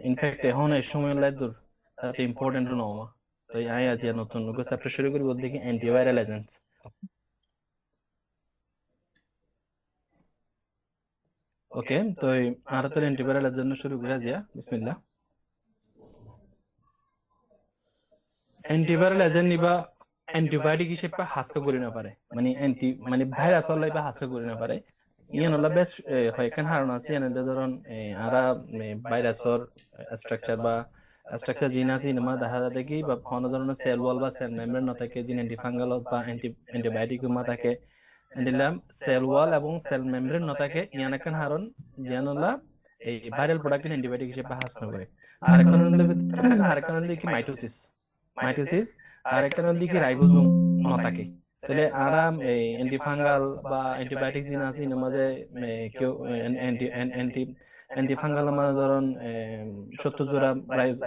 In fact এখন এই সময় লাই দূর তাতে ইম্পর্টেন্ট নমা তো আই আজ নতুন চ্যাপ্টার শুরু করি বলতে কি অ্যান্টিভাইরাল এজেন্টস। ওকে, তো আর তো অ্যান্টিভাইরাল এর জন্য শুরু করা যায়, বিসমিল্লাহ। অ্যান্টিভাইরাল এজেন্ট নিবা অ্যান্টিবায়োটিক হিসেবে হাসকা করি না পারে, মানে অ্যান্টি মানে ভাইরাস হলাই বা হাসকা করি না পারে। ইয়ান হলা বেশ হয় কেন হারণ আছে ইয়ান ধরুন আরা ভাইরাসর স্ট্রাকচার বা স্ট্রাকচার জিন আছে ইনমা দেখা যাতে কি বা কোনো ধরনের সেল ওয়াল বা সেল মেমব্রেন না থাকে, জিন অ্যান্টিফাঙ্গাল বা অ্যান্টিবায়োটিক মা থাকে দিলাম সেল ওয়াল এবং সেল মেমব্রেন না থাকে ইয়ান কেন হারণ জিয়ান হলা এই ভাইরাল প্রোডাক্ট অ্যান্টিবায়োটিক হিসেবে হাসনা করে। আরেকজন হলো কি মাইটোসিস, মাইটোসিস আর একটা নদী কি রাইবোজোম ন থাকে। তাহলে আরাম এই অ্যান্টিফাঙ্গাল বা অ্যান্টিবায়োটিক জিন আছে এর মাঝে কেউ অ্যান্টি অ্যান্টি অ্যান্টিফাঙ্গাল মানে ধরুন 70 জোড়া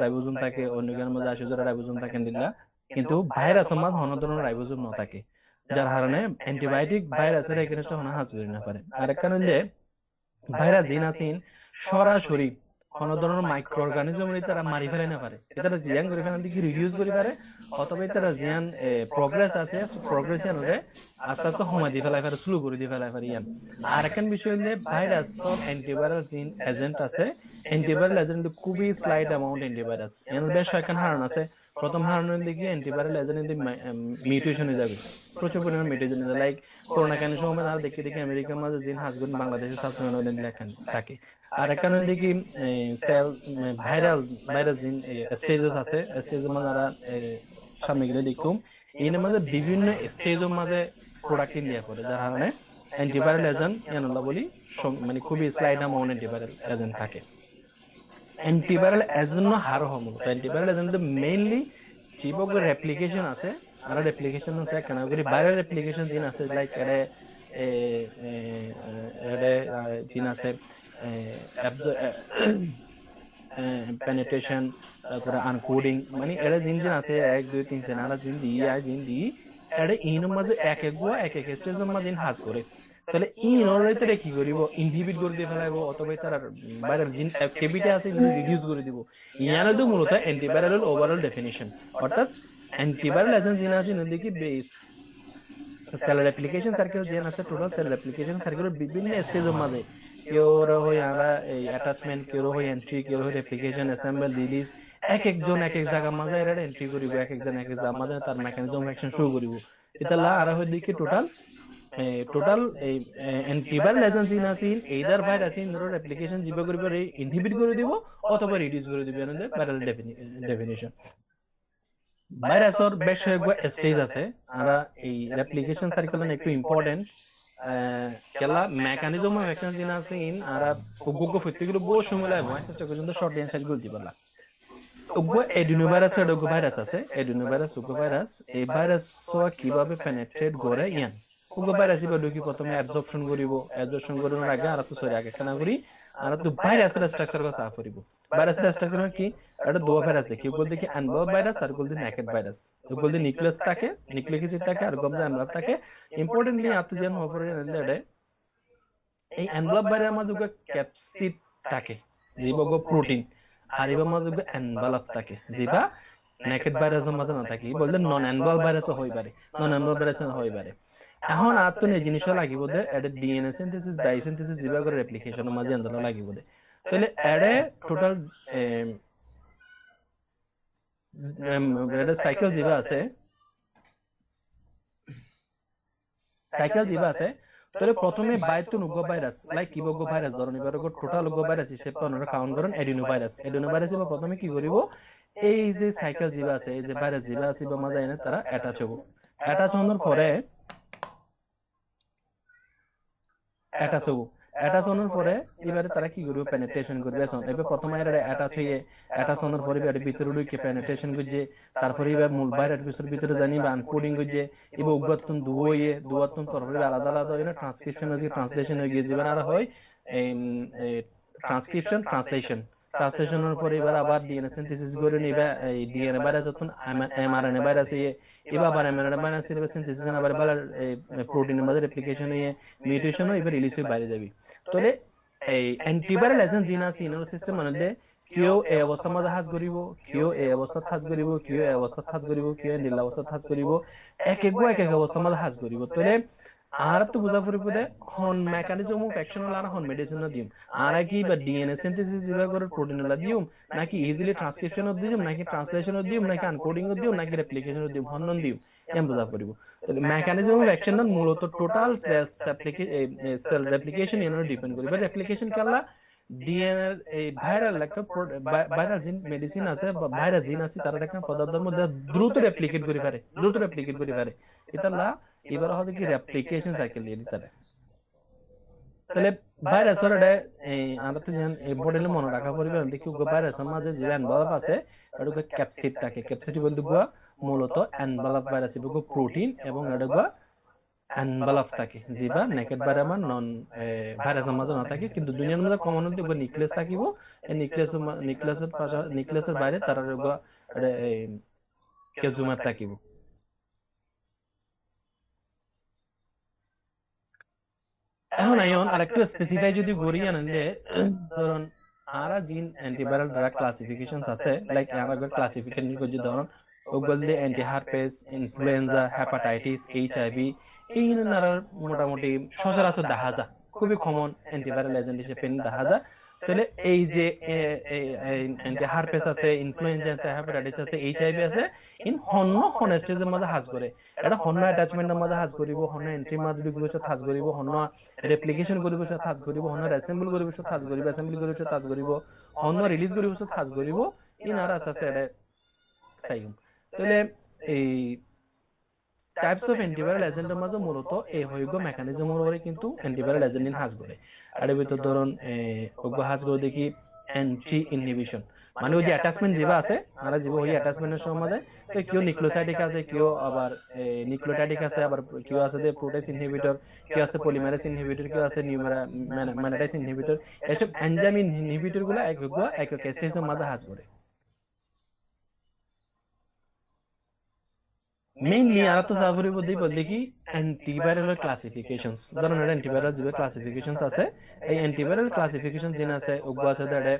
রাইবোজোম থাকে, অন্যদের মধ্যে 80 জোড়া রাইবোজোম থাকে দিল্লা, কিন্তু ভাইরাস মাঝ হন ধরনের রাইবোজোম ন থাকে, যার কারণে অ্যান্টিবায়োটিক ভাইরাসের এগেনস্টে হন হাজ করি না পারে। আরেক কারণ যে ভাইরাস জিন আছেন সরাসরি কোনো ধরনের মাইক্রো অর্গানিজম তারা মারি ফেলে না পারে, এটা জিয়ান করে ফেলান দিকে রিডিউস করে পারে, অথবা তারা জিয়ান প্রগ্রেস আছে প্রগ্রেশন হলে আস্তে আস্তে সময় দিয়ে ফেলাই পারে, স্লো করে দিয়ে ফেলাই পারে ইয়ান। আর একটা বিষয় হলে ভাইরাস অ্যান্টিভাইরাল জিন এজেন্ট আছে, অ্যান্টিভাইরাল এজেন্ট খুবই স্লাইট অ্যামাউন্ট অ্যান্টিভাইরাস এর বেশ কয়েকখান হারণ আছে। প্রথম হারণের দিকে অ্যান্টিভাইরাল এজেন্ট মিউটেশন হয়ে যাবে, প্রচুর পরিমাণ মিউটেশন লাইক করোনা কেন সময় তারা দেখে দেখে আমেরিকার মাঝে জিন হাজগুন বাংলাদেশে লেখেন থাকে। আর এক কারণে দেখি সেল ভাইরাল ভাইরাস জিন স্টেজেস আছে, স্টেজের মাঝে তারা সামনে গেলে দেখুম এর মাঝে বিভিন্ন স্টেজের মাঝে প্রোডাক্ট ইন্ডিয়া করে, যার কারণে অ্যান্টিভাইরাল এজেন্ট ইয়ানুল্লাহ বলি মানে খুবই স্লাইড অ্যামাউন্ট অ্যান্টিভাইরাল এজেন্ট থাকে। অ্যান্টিভাইরাল এজেন্ট হারো হমল তো অ্যান্টিভাইরাল এজেন্ট মেইনলি জীবকের অ্যাপ্লিকেশন আছে, আর অ্যাপ্লিকেশন আছে কেন করি ভাইরাল অ্যাপ্লিকেশন জিন আছে লাইক এডে এডে জিন আছে পেনিট্রেশন, তারপরে আনকোডিং, মানে এটা জিন জিন আছে 1 2 3 আর জিন দি আই জিন দি এটা ইনের মাঝে এক এক গুয়া এক এক স্টেজের মাঝে হাজ করে। তাহলে ইন ওরাইতে কি করিব ইনহিবিট করে দিয়ে ফেলাইব, অথবা তার বাইরের জিন অ্যাক্টিভিটি আছে এগুলো রিডিউস করে দিব। ইয়ানো তো মূলত অ্যান্টিভাইরাল ওভারঅল ডেফিনিশন, অর্থাৎ অ্যান্টিভাইরাল এজেন্ট জিন আছে নদী বেস সেল রেপ্লিকেশন সার্কেল যেন আছে টোটাল সেল রেপ্লিকেশন সার্কেলের বিভিন্ন স্টেজের মাঝে কেউ হয় আমরা এই অ্যাটাচমেন্ট, কেউ হয় এন্ট্রি, কেউ হয় রেপ্লিকেশন অ্যাসেম্বল রিলিজ, এক একজন এক এক জায়গা মাঝে এরা এন্ট্রি করিব, এক একজন এক এক জায়গা মাঝে তার মেকানিজম অ্যাকশন শুরু করিব। এটা লা আর হয় দেখি টোটাল টোটাল এই অ্যান্টিভাইরাল এজেন্ট জিন আছে এইদার ভাইরাস ইন ধরো রেপ্লিকেশন জিবে করিব ইনহিবিট করে দিব অথবা রিডিউস করে দিব, এর ভাইরাল ডেফিনিশন। ভাইরাসর বেশ কয়েকটা স্টেজ আছে, আমরা এই রেপ্লিকেশন সার্কেল একটু ইম্পর্টেন্ট কেলা মেকানিজম অফ অ্যাকশন জিন আছে ইন আরা উগ্গ ফিত্তিগুলো বহু সময় লাগে হয় চেষ্টা করি শর্ট অ্যান্সার গুলো দিবা না। উগ্গ এডিনোভাইরাস এর উগ্গ ভাইরাস আছে, এডিনোভাইরাস উগ্গ ভাইরাস, এই ভাইরাস কিভাবে পেনিট্রেট করে ইয়ান উগ্গ ভাইরাস ইবা ঢুকি প্রথমে অ্যাবজর্পশন করিব, অ্যাবজর্পশন করার আগে আর তো সরি আগে কেন করি আর তো ভাইরাসের স্ট্রাকচার কথা সাফ করিব। ভাইরাসের স্ট্রাকচার কি এটা দুয়া ভাইরাস দেখি ওগুলো দেখি অ্যানবল ভাইরাস আর ওগুলো নেকেড ভাইরাস, ওগুলো নিউক্লিয়াস থাকে নিউক্লিক অ্যাসিড থাকে আর গবদা অ্যানবল থাকে। ইম্পর্টেন্টলি আতো যেন হপরে এন্ডে এই অ্যানবল ভাইরাস মাঝে ক্যাপসিড থাকে জীবগ প্রোটিন, আর এবার মাঝে অ্যানভালভ থাকে যেবা নেকেড ভাইরাসের মধ্যে না থাকে বলতে নন অ্যানবল ভাইরাসও হই পারে, নন অ্যানবল ভাইরাস হই পারে। এখন আর তো এই জিনিসও লাগিব দে এটা ডিএনএ সিনথেসিস বায়োসিনথেসিস যেভাবে করে রেপ্লিকেশনের মাঝে আন্দোলন লাগিব দে। তাহলে এডে টোটাল এটা সাইকেল যেবা আছে সাইকেল যেবা আছে তাহলে প্রথমে বায়তুন উগ্র ভাইরাস লাইক কিবগ্য ভাইরাস ধরুন এবার টোটাল উগ্র ভাইরাস হিসেবে আপনারা কাউন্ট করেন এডিনো ভাইরাস, এডিনো ভাইরাস এবার প্রথমে কি করিব এই যে সাইকেল যেবা আছে এই যে ভাইরাস যেবা আছে বা মাঝে এনে তারা অ্যাটাচ হবো, অ্যাটাচ হওয়ার পরে অ্যাটাচ হবো, অ্যাটাচ হওয়ার পরে এবারে তারা কি করবে পেনিট্রেশন করবে। এবার প্রথমে এর অ্যাটাচ হয়ে অ্যাটাচ হওয়ার পরে এর ভিতরে ঢুকে পেনিট্রেশন করছে, তারপরে এবার মূল ভাইরাস ভিতরে জানি বা আনকোডিং করছে, এবার উগ্রতন দুয়ে দুয়াতন তারপরে আলাদা আলাদা হয় না ট্রান্সক্রিপশন হয়ে ট্রান্সলেশন হয়ে গিয়ে যাবে আর হয় ট্রান্সক্রিপশন ট্রান্সলেশন, ট্রান্সলেশনের পরে এবার আবার ডিএনএ সিনথেসিস করে নিবে, এই ডিএনএ ভাইরাস যখন এমআরএনএ ভাইরাস হয়ে এবার আবার এমআরএনএ ভাইরাস সিনথেসিস আবার প্রোটিনের মধ্যে রেপ্লিকেশন হয়ে মিউটেশন এবার রিলিজ হয়ে বাইরে যাবি। তাহলে এই অ্যান্টিভাইরাল এজেন্ট জিন আছে ইনার সিস্টেম মানে কিয় এই অৱস্থাৰ মাজত সাজ কৰিব, কিয় এই অৱস্থাত সাজ কৰিব, কিয় এই অৱস্থাত সাজ কৰিব, কিয় নীলা অৱস্থাত সাজ কৰিব, এক অৱস্থাৰ মাজত সাজ কৰিব। তাহলে আর তো বুঝা পড়বে দে হন মেকানিজম অফ অ্যাকশন হল আর হন মেডিসিন দিম আর কি বা ডিএনএ সিনথেসিস যেভাবে করে প্রোটিন হলা দিম নাকি ইজিলি ট্রান্সক্রিপশন দিম নাকি ট্রান্সলেশন দিম নাকি আনকোডিং দিম নাকি রেপ্লিকেশন দিম হন দিম এম বুঝা পড়ব। তাহলে মেকানিজম অফ অ্যাকশন মূলত টোটাল সেল রেপ্লিকেশন এর ডিপেন্ড করবে। রেপ্লিকেশন কালা ডিএনএ এই ভাইরাল একটা ভাইরাল জিন মেডিসিন আছে বা ভাইরাল জিন আছে তারা একটা পদার্থের মধ্যে দ্রুত রেপ্লিকেট করে পারে এটা এবার হয়তো কি রেপ্লিকেশন সাইকেল দিয়ে দিতে পারে। তাহলে ভাইরাসের এই আমরা তো জান এই মডেলে মনে রাখা পড়বে দেখি ভাইরাসের মাঝে যে এনভেলপ আছে এটা ক্যাপসিড থাকে। ক্যাপসিড বলতে মূলত এনভেলপ ভাইরাস এগুলো প্রোটিন এবং এটা এনভেলপ থাকে যেবা নেকেড ভাইরাস নন ভাইরাসের মাঝে না থাকে কিন্তু দুনিয়ার মধ্যে কমন দেখব নিউক্লিয়াস থাকিব। এই নিউক্লিয়াসের বাইরে তারা ক্যাপসুমার থাকিব। এখন আরেকটু স্পেসিফাই যদি করি আনলে ধরুন আরা জিন অ্যান্টিভাইরাল ড্রাগ ক্লাসিফিকেশনস আছে লাইক আমরা ক্লাসিফিকেশন যদি ধরুন ওগুলো দিয়ে anti herpes, influenza, hepatitis, HIV এই নানার মোটামুটি সচরাচর দেখা যায় খুবই কমন অ্যান্টিভাইরাল এজেন্ট হিসেবে দেখা যায়। তাহলে এই যে অ্যান্টি হারপেস আছে, ইনফ্লুয়েঞ্জা আছে, হেপাটাইটিস আছে, এইচআইভি আছে ইন হন স্টেজের মধ্যে হাজ করে এটা হন অ্যাটাচমেন্টের মধ্যে হাজ করিব, হন এন্ট্রি মাধ্যমিক গুলো হাজ করিব, হন রেপ্লিকেশন কৰিব হাজ কৰিব, হন অ্যাসেম্বল কৰিব হাজ কৰিব, অ্যাসেম্বলি কৰিব হাজ কৰিব, হন রিলিজ কৰিব হাজ কৰিব ইন আর আস্তে আস্তে এটা চাইম। তাহলে এই টাইপস অফ অ্যান্টিভাইরাল এজেন্টের মাঝে মূলত এই হইগ মেকানিজমের উপরে কিন্তু অ্যান্টিভাইরাল এজেন্ট হাজ করে। আর ভিতর ধরুন হাজ করে দেখি এন্ট্রি ইনহিবিশন মানে ওই যে অ্যাটাচমেন্ট যেবা আছে আর যে ওই অ্যাটাচমেন্টের সম্বন্ধে তো কেউ নিউক্লিওসাইডিক আছে, কেউ আবার নিউক্লিওটাইডিক আছে, আবার কেউ আছে যে প্রোটেস ইনহিবিটর, কেউ আছে পলিমারেজ ইনহিবিটর, কেউ আছে ম্যানাটাইজ ইনহিবিটর। এসব এনজাইম ইনহিবিটর গুলো এক স্টেজের মাঝে হাজ করে। মেইনলি আর তো সাফরি বলতে বলতে কি অ্যান্টিভাইরাল ক্লাসিফিকেশনস ধরুন অ্যান্টিভাইরাল যে ক্লাসিফিকেশনস আছে এই অ্যান্টিভাইরাল ক্লাসিফিকেশন যেন আছে ওগুলো আছে ধরে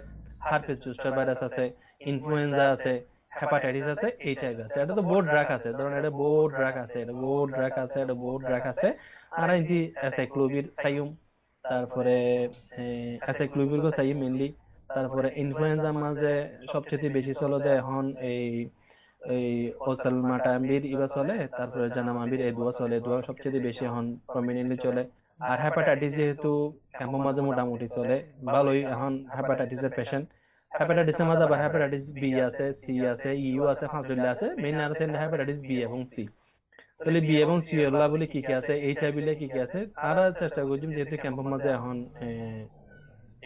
হারপেস জোস্টার ভাইরাস আছে, ইনফ্লুয়েঞ্জা আছে, হেপাটাইটিস আছে, এইচআইভি আছে। এটা তো বোর্ড ড্রাগ আছে ধরুন এটা বোর্ড ড্রাগ আছে, এটা বোর্ড ড্রাগ আছে, এটা বোর্ড ড্রাগ আছে। আর এন্টি অ্যাসাইক্লোভির সাইম, তারপরে অ্যাসাইক্লোভির গো সাইম মেইনলি। তারপরে ইনফ্লুয়েঞ্জার মাঝে সবচেয়ে বেশি চলে দেয় এখন এই ওসালমাটাম্বির ইবা চলে, তারপরে জানামাবির এই দুয়া চলে, দুয়া সবচেয়ে বেশি এখন প্রমিনেন্টলি চলে। আর হেপাটাইটিস যেহেতু ক্যাম্পের মাঝে মোটামুটি চলে ভালোই এখন হেপাটাইটিসের পেশেন্ট। হেপাটাইটিসের মাঝে আবার হেপাটাইটিস বি আছে, সি আছে, ইউ আছে, ফাঁসডুল্লা আছে। মেইন আর আছে হেপাটাইটিস বি এবং সি। তাহলে বি এবং সি এগুলা বলে কি কি আছে, এইচআইভি কি কি আছে তারা চেষ্টা করছি যেহেতু ক্যাম্পের মাঝে এখন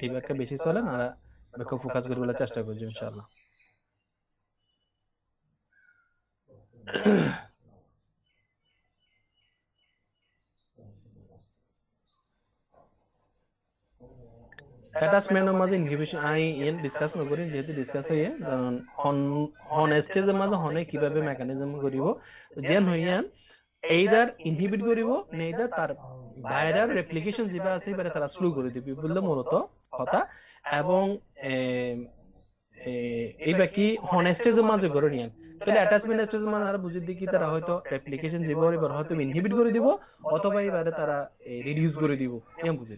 এই ব্যাখ্যা বেশি চলে না ব্যাখ্যা ফোকাস করে বলে চেষ্টা করছি ইনশাআল্লাহ। অ্যাটাচমেন্টের মাঝে ইনহিবিশন ডিসকাস নকরি যেহেতু ডিসকাস হইয়ে কারণ হন স্টেজের মাঝে হনে কিভাবে মেকানিজম করিব যেন হইয়ান এইদার ইনহিবিট করিব নেইদার তার ভাইরাল রেপ্লিকেশন যেটা আছে এবারে তারা স্লো করে দিবি বললে মূলত কথা। এবং এই বাকি হন স্টেজের মাঝে করে নিয়ান তাহলে অ্যাটাচমেন্ট স্টেজের মাঝে আর বুঝি দেখি তারা হয়তো রেপ্লিকেশন যেভাবে এবার হয়তো ইনহিবিট করে দিব অথবা এবারে তারা রিডিউস করে দিব এম বুঝি।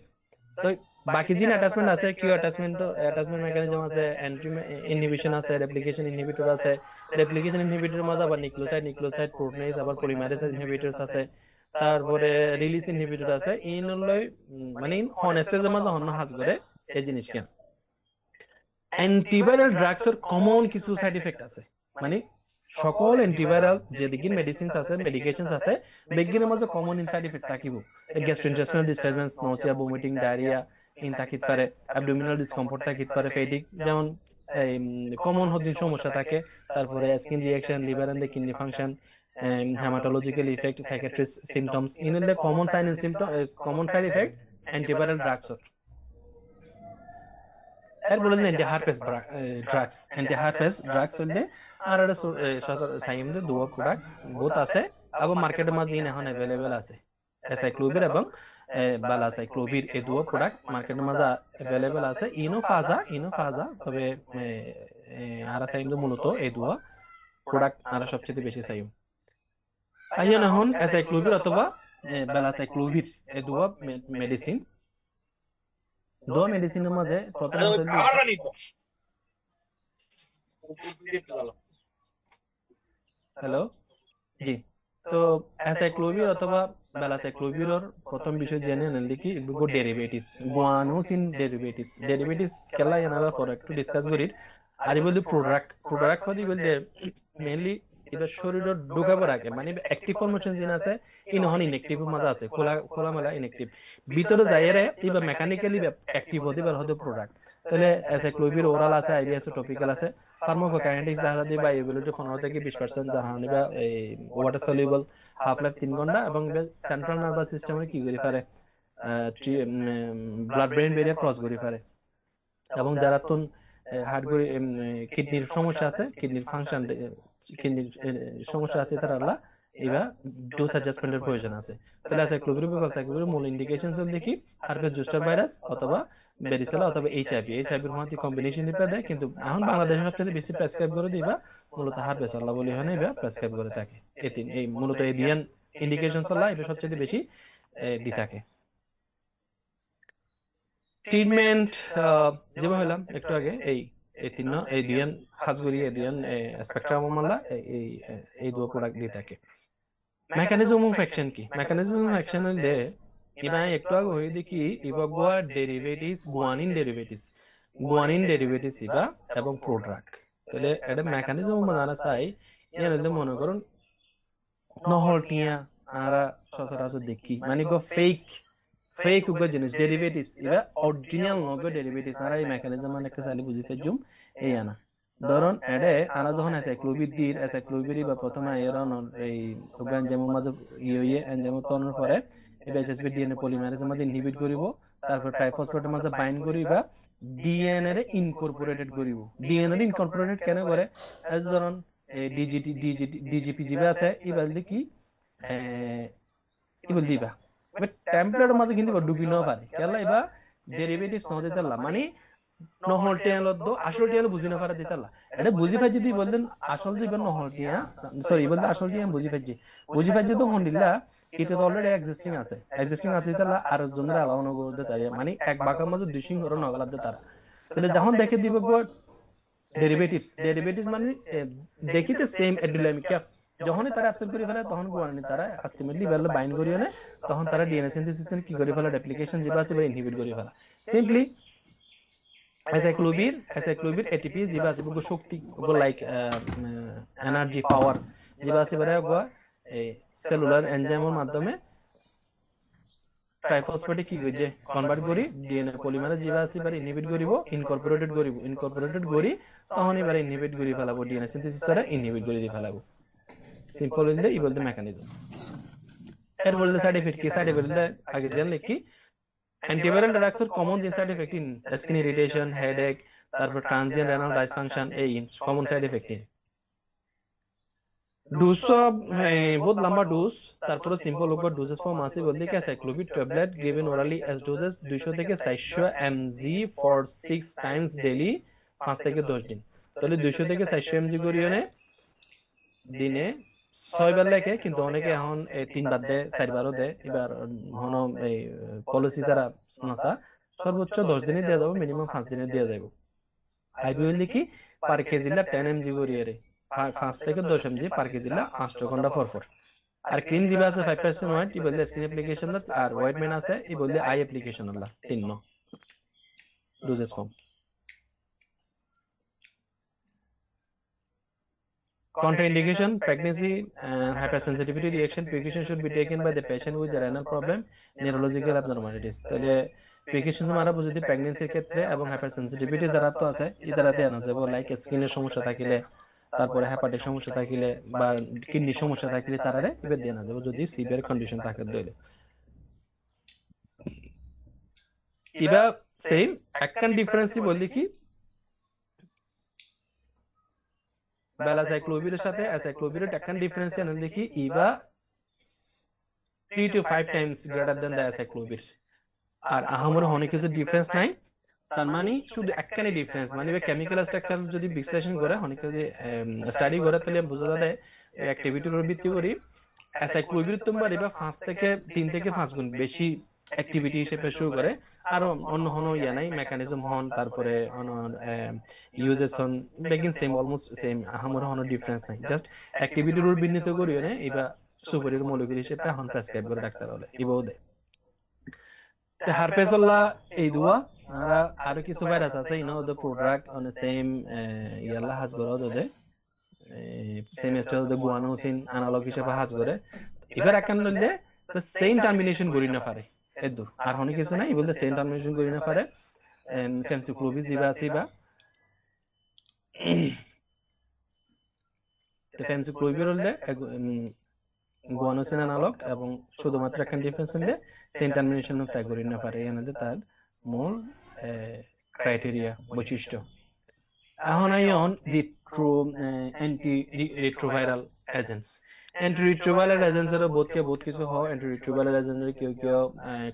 তো বাকি যে অ্যাটাচমেন্ট আছে কিউ অ্যাটাচমেন্ট মেকানিজম আছে, এন্ট্রি ইনহিবিশন আছে, রেপ্লিকেশন ইনহিবিটর আছে। রেপ্লিকেশন ইনহিবিটরের মধ্যে আবার নিউক্লিওসাইড প্রোটিনেজ আবার পলিমারেজ ইনহিবিটরস আছে, তারপরে রিলিজ ইনহিবিটর আছে। ইন লই মানে হন স্টেজের মধ্যে হন হাজ করে এই জিনিস কেন অ্যান্টিভাইরাল ড্রাগসের কমন কিছু সাইড ইফেক্ট আছে মানে সকল অ্যান্টিভাইরাল যে দিকে মেডিসিনস আছে মেডিকেশনস আছে বেগিনের মাঝে কমন সাইড ইফেক্ট থাকিব। Gastrointestinal disturbance, nausea, vomiting, diarrhoea ইন থাকিত পারে, অ্যাবডোমিনাল ডিসকমফর্ট থাকিত পারে, ফেটিক যেমন কমন হদিন সমস্যা থাকে। তারপরে skin reaction, liver and kidney function, haematological effect, psychiatric symptoms in the common sign and symptom common side effect antiviral drugs. এরপরে অ্যান্টি ড্রাগস হইলে আর একটা সাইম দে দুয়া প্রোডাক্ট বহুত আছে এবং মার্কেটের মাঝে এখন অ্যাভেলেবেল আছে অ্যাসাইক্লোভির এবং বেলাসাইক্লোভির এই দুটো প্রোডাক্ট মার্কেটের মাঝে অ্যাভেলেবল আছে ইনোফাজা তবে আরা চাইম মূলত এই দুটো প্রোডাক্ট আরা সবচেয়ে বেশি চাইম আইন এখন অ্যাসাইক্লোভির অথবা বেলাসাইক্লোভির এই দুটো মেডিসিন দুটো মেডিসিনের মাঝে প্রথমত হ্যালো জি তো অ্যাসাইক্লোভির অথবা বেলাসাইক্লোভিরর প্রথম বিষয় জেনে নেন দেখি গো ডেরিভেটিভস গুয়ানোসিন ডেরিভেটিভস কেলা এনারা পরে একটু ডিসকাস করি আর বলতে প্রোডাক্ট হদি বলতে মেইনলি এবার শরীরের ঢুকাবার আগে মানে অ্যাক্টিভ ফরমেশন জিন আছে ইনহন ইনঅ্যাক্টিভ মাঝে আছে খোলা মেলা ইনঅ্যাক্টিভ ভিতরে যাইরে এবার মেকানিক্যালি অ্যাক্টিভ হতে পারে হতে প্রোডাক্ট তাহলে অ্যাসাইক্লোভির ওরাল আছে আইবিএস টপিক্যাল আছে ফার্মাকোকাইনেটিক্স দেখা যায় বায়োএবিলিটি 15 থেকে 20% জানানি বা এই ওয়াটার সলিউবল হাফ লাইফ 3 ঘন্টা এবং সেন্ট্রাল নার্ভাস সিস্টেমে কি করে পারে ব্লাড ব্রেন ব্যারিয়ার ক্রস করে পারে এবং যারা তুন হার্ট করে কিডনির সমস্যা আছে কিডনির ফাংশন কিডনির সমস্যা আছে তারা এবার ডোজ অ্যাডজাস্টমেন্টের প্রয়োজন আছে তাহলে অ্যাসাইক্লোভির বেলাসাইক্লোভির মূল ইন্ডিকেশনস হল দেখি হার্পেস জোস্টার ভাইরাস অথবা বেরিসেলা অথবা এইচআইভির মধ্যে কম্বিনেশন দিতে দেয় কিন্তু এখন বাংলাদেশে সবচেয়ে বেশি প্রেসক্রাইব করে দিবা মূলত হার্পেস আল্লাহ বলি হয় না এবার প্রেসক্রাইব করে থাকে এই মূলত এই দুই ইন্ডিকেশনস হল এটা সবচেয়ে বেশি দি থাকে ট্রিটমেন্ট যেভাবে হলাম একটু আগে এই দুইয়ান হাজগুড়ি এই দুইয়ান স্পেকট্রাম মামলা এই দুটো প্রোডাক্ট দিয়ে থাকে মেকানিজম অফ অ্যাকশন কি মেকানিজম অফ অ্যাকশন হলে ইবা একটু আগে হয়ে দেখি ইবা ডেরিভেটিভস গুয়ানিন ডেরিভেটিভস ইবা এবং প্রোডাক্ট তাহলে এটা মেকানিজম জানা চাই ইয়ার মনে করুন নহলটিয়া আমরা সচরাচর দেখি মানে গো ফেক উগ্র জিনিস ডেরিভেটিভস ইবা অরিজিনাল নগো ডেরিভেটিভস আর এই মেকানিজম মানে একটা চালি বুঝিতে জুম এই আনা ধরুন এডে আনা যখন অ্যাসাইক্লোভির বা প্রথমে এরন এই এনজাইমের মাঝে এনজাইম উৎপন্ন করে এবার এসএসবি ডিএনএ পলিমারেজের মাঝে ইনহিবিট করিব তারপর ট্রাইফসফেটের মাঝে বাইন্ড করিবা ডিএনএ রে ইনকর্পোরেটেড করিব ডিএনএ রে ইনকর্পোরেটেড কেন করে ধরুন ডিজিপি জিবা আছে ইবাল কি ইবাল দিবা এবার টেমপ্লেটের মাঝে কিন্তু ঢুকি না পারে কেলা এবার ডেরিভেটিভস ন দিতে মানে নহল টিয়াল দো আসল টিয়াল বুঝি না পারে দিতে এটা বুঝি ফাই যদি বললেন আসল জীবন নহল টিয়া সরি বলতে আসল টিয়া বুঝি ফাই তো হন্ডিল্লা এটা তো অলরেডি এক্সিস্টিং আছে দিতে আর জনের আলাও নগর দিতে মানে এক বাঁকার মাঝে দুই সিং হরো নগলাদ দিতে তাহলে যখন দেখে দিব ডেরিভেটিভস মানে দেখিতে সেম এডুলামিকা যখনই তারা অ্যাবসেন্ট করে ফেলে তখন গুয়ানি তারা আলটিমেটলি ভ্যালু বাইন্ড করিও না তখন তারা ডিএনএ সিনথেসিস কি করে ফেলে অ্যাপ্লিকেশন যেবা আছে বা ইনহিবিট করে ফেলা সিম্পলি অ্যাসাইক্লোভির এটিপি যেবা আছে গো শক্তি গো লাইক এনার্জি পাওয়ার যেবা আছে বারে গো এই সেলুলার এনজাইমের মাধ্যমে ট্রাইফসফেটে কি হইছে কনভার্ট করি ডিএনএ পলিমারেজ যেবা আছে বারে ইনহিবিট করিব ইনকর্পোরেটেড করি তখন এবারে ইনহিবিট করি ফেলাবো ডিএনএ সিনথেসিসরে ইনহিবিট করে দি ফেলাবো সিম্পল ইন দ্য বলতে মেকানিজম এর বলতে সাইড এফেক্ট কি সাইড এফেক্ট আগে জানলে কি অ্যান্টিভাইরাল ড্রাগস এর কমন যে side effect in skin irritation headache তারপর ট্রানজিয়েন্ট রেনাল ডিসফাংশন এই কমন সাইড এফেক্ট ডোজ বহুত লম্বা ডোজ তারপর সিম্পল উপর ডোজেস ফর্ম আছে বলতে কি acyclovir tablet given orally as doses 200 থেকে 400 mg ফর 6 টাইমস ডেইলি 5 থেকে 10 দিন তাহলে 200 থেকে 400 mg করিয়নে দিনে 6 বার লেখে কিন্তু অনেকে এখন 3 বার দেয় 4 বারও দেয় এবার হন এই পলিসি দ্বারা নাসা সর্বোচ্চ 10 দিনে দেওয়া যাবে মিনিমাম 5 দিনে দেওয়া যাবে আইবি হইলে কি পার কেজিলা 10 mg করিয়ে 5 থেকে 10 mg পার কেজিলা 5 ঘন্টা ফর আর ক্রিম দিবা আছে 5% ওয়েট ই বললে স্কিন অ্যাপ্লিকেশন আর হোয়াইট মেন আছে ই বললে আই অ্যাপ্লিকেশন আল্লাহ 3 no doses form Contraindication, pregnancy, hypersensitivity reaction, precaution should be taken by the patient with the renal problem, neurological abnormalities. তাহলে precautions আমরা বুঝি প্রেগন্যান্সির ক্ষেত্রে এবং হাইপারসেনসিটিভিটি যারা তো আছে এটারা দেওয়া যাবে লাইক স্কিনের সমস্যা থাকিলে তারপরে হেপাটিক সমস্যা থাকিলে বা কিডনির সমস্যা থাকিলে তারারে এবার দেওয়া যাবে যদি সিভিয়ার কন্ডিশন থাকে দইলে এবার সেম একখান ডিফারেন্সই বলি কি বেলাসাইক্লোভিরের সাথে অ্যাসাইক্লোভিরের একখান ডিফারেন্স জানেন দেখি ইবা 3 to 5 times greater than the acyclovir আর আহামরি অনেক কিছু ডিফারেন্স নাই তার মানে শুধু একখানে ডিফারেন্স মানে কেমিক্যাল স্ট্রাকচার যদি বিশ্লেষণ করে অনেক যদি স্টাডি করে তাহলে বোঝা যাবে অ্যাক্টিভিটির উপর ভিত্তি করি অ্যাসাইক্লোভির তোমরা এবার 3 থেকে 5 গুণ বেশি অ্যাক্টিভিটি হিসেবে শুরু করে আর অন্য কোনো ইয়া নাই মেকানিজম হন তারপরে ইউজেস হন বেগিন সেম অলমোস্ট সেম আহামর কোনো ডিফারেন্স নাই জাস্ট অ্যাক্টিভিটির উপর বিন্যস্ত করিও না এবার সুপারিয়র মলিকিউল হিসেবে এখন প্রেসক্রাইব করে ডাক্তার হলে এবাও দেয় তে হারপেসল্লা এই দুয়া আর কিছু ভাইরাস আছে ইনো দ্য প্রোডাক্ট অন সেম ইয়াল্লা হাজ গরো দে same stage the guanosine analogue হিসেবে হাজ করে এবার একখান বলতে দ্য সেম টার্মিনেশন করি না পারে এদুর আর অনেক কিছু নাই বলতে সেম টার্মিনেশন করি না পারে ফেমসিক্লোভিস জিবা সিবা তে ফেমসিক্লোভির হলে গুয়ানোসিন অ্যানালগ এবং শুধুমাত্র একখান ডিফারেন্স হলে সেম টার্মিনেশন তাই করি না পারে এখানে তার মূল ক্রাইটেরিয়া বৈশিষ্ট্য এখন আইন অ্যান্টি রিট্রোভাইরাল এজেন্টস অ্যান্টি রিট্রোভাইরাল এজেন্টসেরও বহুত কিছু হয় অ্যান্টি রিট্রোভাইরাল এজেন্টের কেউ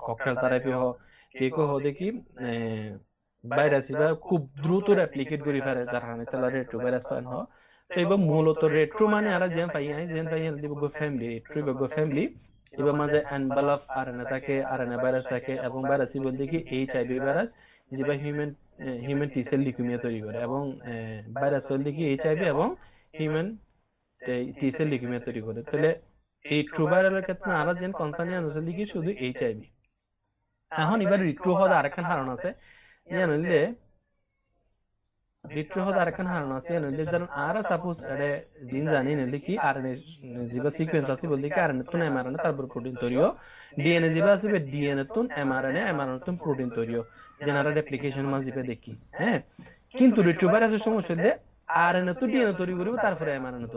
ককটেল থেরাপি হয় কেউ দেখি ভাইরাস বা খুব দ্রুত রেপ্লিকেট করে ফেলে যার কারণে তারা রেট্রোভাইরাস হয় তো এবার মূলত রেট্রো মানে আর যেন পাই দিব ফ্যামিলি রেট্রো ফ্যামিলি এবার মাঝে এনভেলপ আরএনএ থাকে আরএনএ ভাইরাস থাকে এবং ভাইরাসই বলতে কি এইচআইভি ভাইরাস যেটা হিউম্যান টি সেল লিউকেমিয়া তৈরি করে এবং ভাইরাস বলতে কি এইচআইভি এবং হিউম্যান টি সেল লিউকেমিয়া তৈরি করে তাহলে এই ট্রু ভাইরালের ক্ষেত্রে আর যেন কনসার্ন আসলে কি শুধু এইচআইভি এখন এবার রিট্রো হওয়ার আরেকখান কারণ আছে জানলে রিট্রো হওয়ার আরেকখান কারণ আছে জানলে ধরুন আর সাপোজ এটা জিন জানি নইলে কি আরএনএ যেবা সিকোয়েন্স আছে বলতে কি আরএনএ তুন এমআরএনএ তারপর প্রোটিন তৈরিও ডিএনএ যেবা আছে ডিএনএ তুন এমআরএনএ এমআরএনএ তুন প্রোটিন তৈরিও জেনারেল অ্যাপ্লিকেশন মাঝিবে দেখি হ্যাঁ কিন্তু রিট্রোভাইরাসের সমস্যা হলে আরএনএ তো ডিএনএ তৈরি করবে তারপরে এমআরএনএ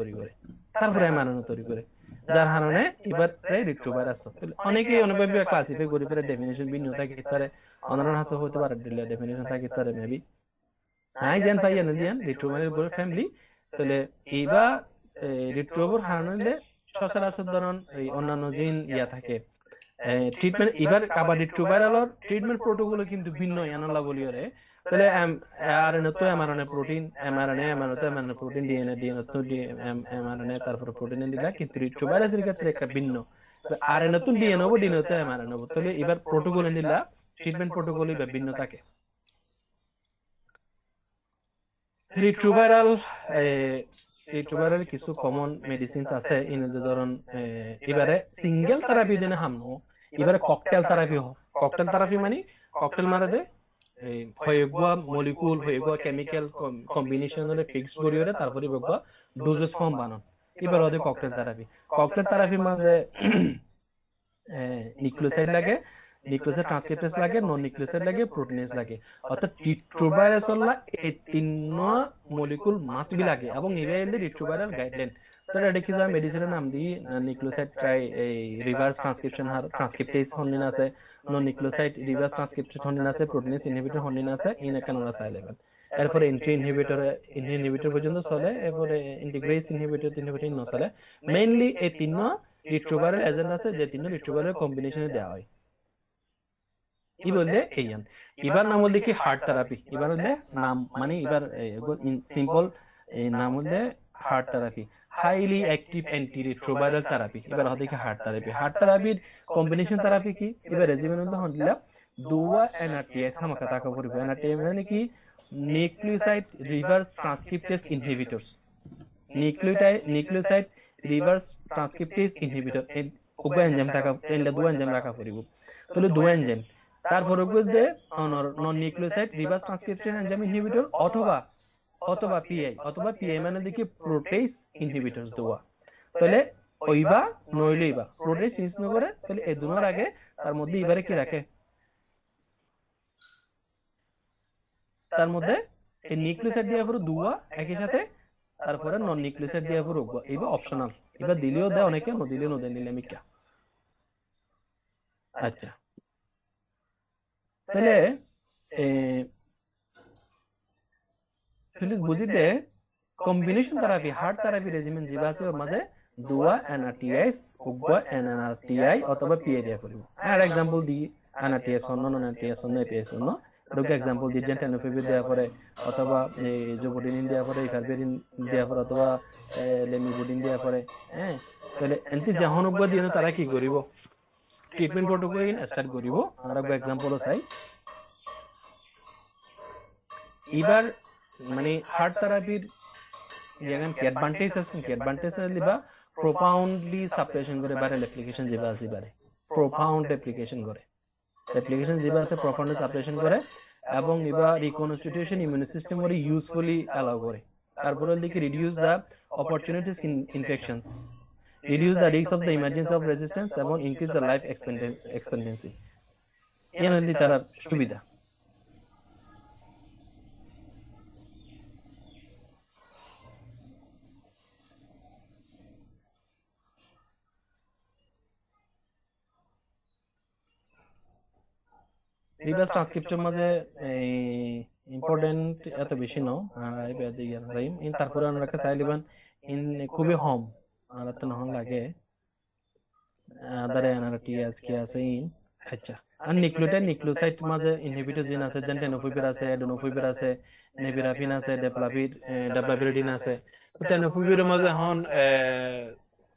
তৈরি করে যার কারণে এবার রিট্রোভাইরাস অনেকে অনেকভাবে ক্লাসিফাই করে ফেলে ডেফিনেশন ভিন্ন থাকে পারে অন্যান্য হাসা হতে পারে ডেফিনেশন থাকে পারে মেবি নাই যেন পাই জানেন দিয়ান রিট্রোভাইরাল ফ্যামিলি তাহলে এইবার রিট্রোভার হারানোলে সচরাচর ধরুন এই অন্যান্য জিন ইয়া থাকে ট্রিটমেন্ট এবার আবার রিট্রোভাইরালর ট্রিটমেন্ট প্রোটোকল কিন্তু ভিন্ন ইয়ানলা বলিওরে তাহলে আরএনএ তো এমআরএনএ প্রোটিন এমআরএনএ তো এমআরএনএ প্রোটিন ডিএনএ তো এমআরএনএ তারপর প্রোটিন দিলা কিন্তু রিট্রোভাইরাসের ক্ষেত্রে একটা ভিন্ন আরএনএ তো ডিএনএ তো এমআরএনএ তাহলে এবার প্রোটোকল নিলা ট্রিটমেন্ট প্রোটোকল এবার ভিন্ন থাকে রিট্রোভাইরাল কিছু কমন মেডিসিনস আছে ইনদের ধরুন এবারে সিঙ্গেল থেরাপি দিনে হামনো এবারে ককটেল থেরাপি মানে ককটেল মারা দে হয়েগুয়া মলিকুল হয়েগুয়া কেমিক্যাল কম্বিনেশনের ফিক্সড করিয়ে তারপরে বেগুয়া ডোজেস ফর্ম বানান এবার ওদের ককটেল থেরাপি মাঝে নিউক্লিওসাইড লাগে নিউক্লিওসাইড ট্রান্সক্রিপ্টেজ লাগে নন নিউক্লিওসাইড লাগে প্রোটিনেজ লাগে অর্থাৎ রিট্রোভাইরাস হল্লা এই তিন মলিকুল মাস্ট বি লাগে এবং ইভেন্টলি রিট্রোভাইরাল গাইডলাইন তাহলে এটা কিছু মেডিসিনের নাম দিই নিউক্লিওসাইড এই রিভার্স ট্রান্সক্রিপশন ট্রান্সক্রিপ্টেজ হন্ডিন আছে নন নিউক্লিওসাইড রিভার্স ট্রান্সক্রিপ্টেজ হন্ডিন আছে প্রোটিনেজ ইনহিবিটর হন্ডিন আছে ইন একানোরা সাইলেভেল এরপরে এন্ট্রি ইনহিবিটর পর্যন্ত চলে এরপরে ইন্টিগ্রেস ইনহিবিটর ন চলে মেইনলি এই তিন রিট্রোভাইরাল এজেন্ট আছে যে তিন রিট্রোভাইরাল কম্বিনেশনে দেওয়া হয় ই বললে এইয়ান এবার নাম বলতে কি হার্ট থেরাপি এবার হলে নাম মানে এবার সিম্পল এই নাম হলে HAART therapy highly active anti retroviral therapy এবার হতে কি হার্ট থেরাপির কম্বিনেশন থেরাপি কি এবার রেজিমেন্ট হতে হন্ডিলা দুয়া এনআরটিএস হামাকা তাকা পড়বে এনআরটিএস মানে কি nucleoside reverse transcriptase inhibitors nucleoside reverse transcriptase inhibitor উগ্র এনজাইম থাকা এনলা দুয়া এনজাইম রাখা পড়িব তাহলে দুয়া এনজাইম তারপর non nucleoside reverse transcription enzyme inhibitor অথবা পিআই মানে দেখি প্রোটেজ ইনহিবিটরস দেওয়া তাহলে ওইবা নইলে ইবা প্রোটেজ চেঞ্জ না করে তাহলে এই দুনোর আগে তার মধ্যে এবারে কি রাখে তার মধ্যে এই নিউক্লিওসাইড দিয়ে পুরো দুয়া একই সাথে তারপরে নন নিউক্লিওসাইড দিয়ে পুরো এইবা অপশনাল এবার দিলেও দেয় অনেকে নদিলে নদেন দিলে মিকা আচ্ছা তাহলে বুঝিতে combination therapy HAART therapy regimen যেবা আছে মাঝে দুয়া NRTIs উগবা NNRTI অথবা PA দিয়া করিব আর এক্সাম্পল দি NRTS অন্য NRTS অন্য APS অন্য এটাকে এক্সাম্পল দি যেন টেনোফিবির দেয়া পরে অথবা জোবোটিনিন দেয়া পরে ইফারবেরিন দেয়া পরে অথবা লেমিবুডিন দেয়া পরে হ্যাঁ তাহলে এন্টি যখন উগবা দিও তারা কি করিব ট্রিটমেন্ট প্রোটোকল স্টার্ট করিব আর এক্সাম্পল চাই এবার মানে হার্ট থেরাপির যেখান কি অ্যাডভান্টেজ লিবা প্রোফাউন্ডলি সাপ্রেশন করে বাইরে অ্যাপ্লিকেশন যেবা আছে বারে প্রোফাউন্ড অ্যাপ্লিকেশন করে অ্যাপ্লিকেশন যেবা আছে প্রোফাউন্ডলি সাপ্রেশন করে এবং এবা রিকনস্টিটিউশন ইমিউন সিস্টেম করে ইউজফুলি অ্যালাউ করে তারপরে লিখে reduce the opportunities in infections reduce the risk of the emergence of resistance এবং increase the life expectancy এর মধ্যে তার সুবিধা রিভার্স ট্রান্সক্রিপ্টর মাঝে এই ইম্পর্টেন্ট এত বেশি নাও আর এই বেদ ইয়ার টাইম ইন তারপরে আমরা কাছে চাইলিবান ইন খুবই হোম আর তো নহন লাগে আদারে NRTS কি আছে ইন আচ্ছা আর নিউক্লিওসাইড মাঝে ইনহিবিটর জিন আছে যেন টেনোফিবির আছে ডোনোফিবির আছে নেভিরাফিন আছে ডেপ্লাভিরিডিন আছে টেনোফিবির মাঝে হন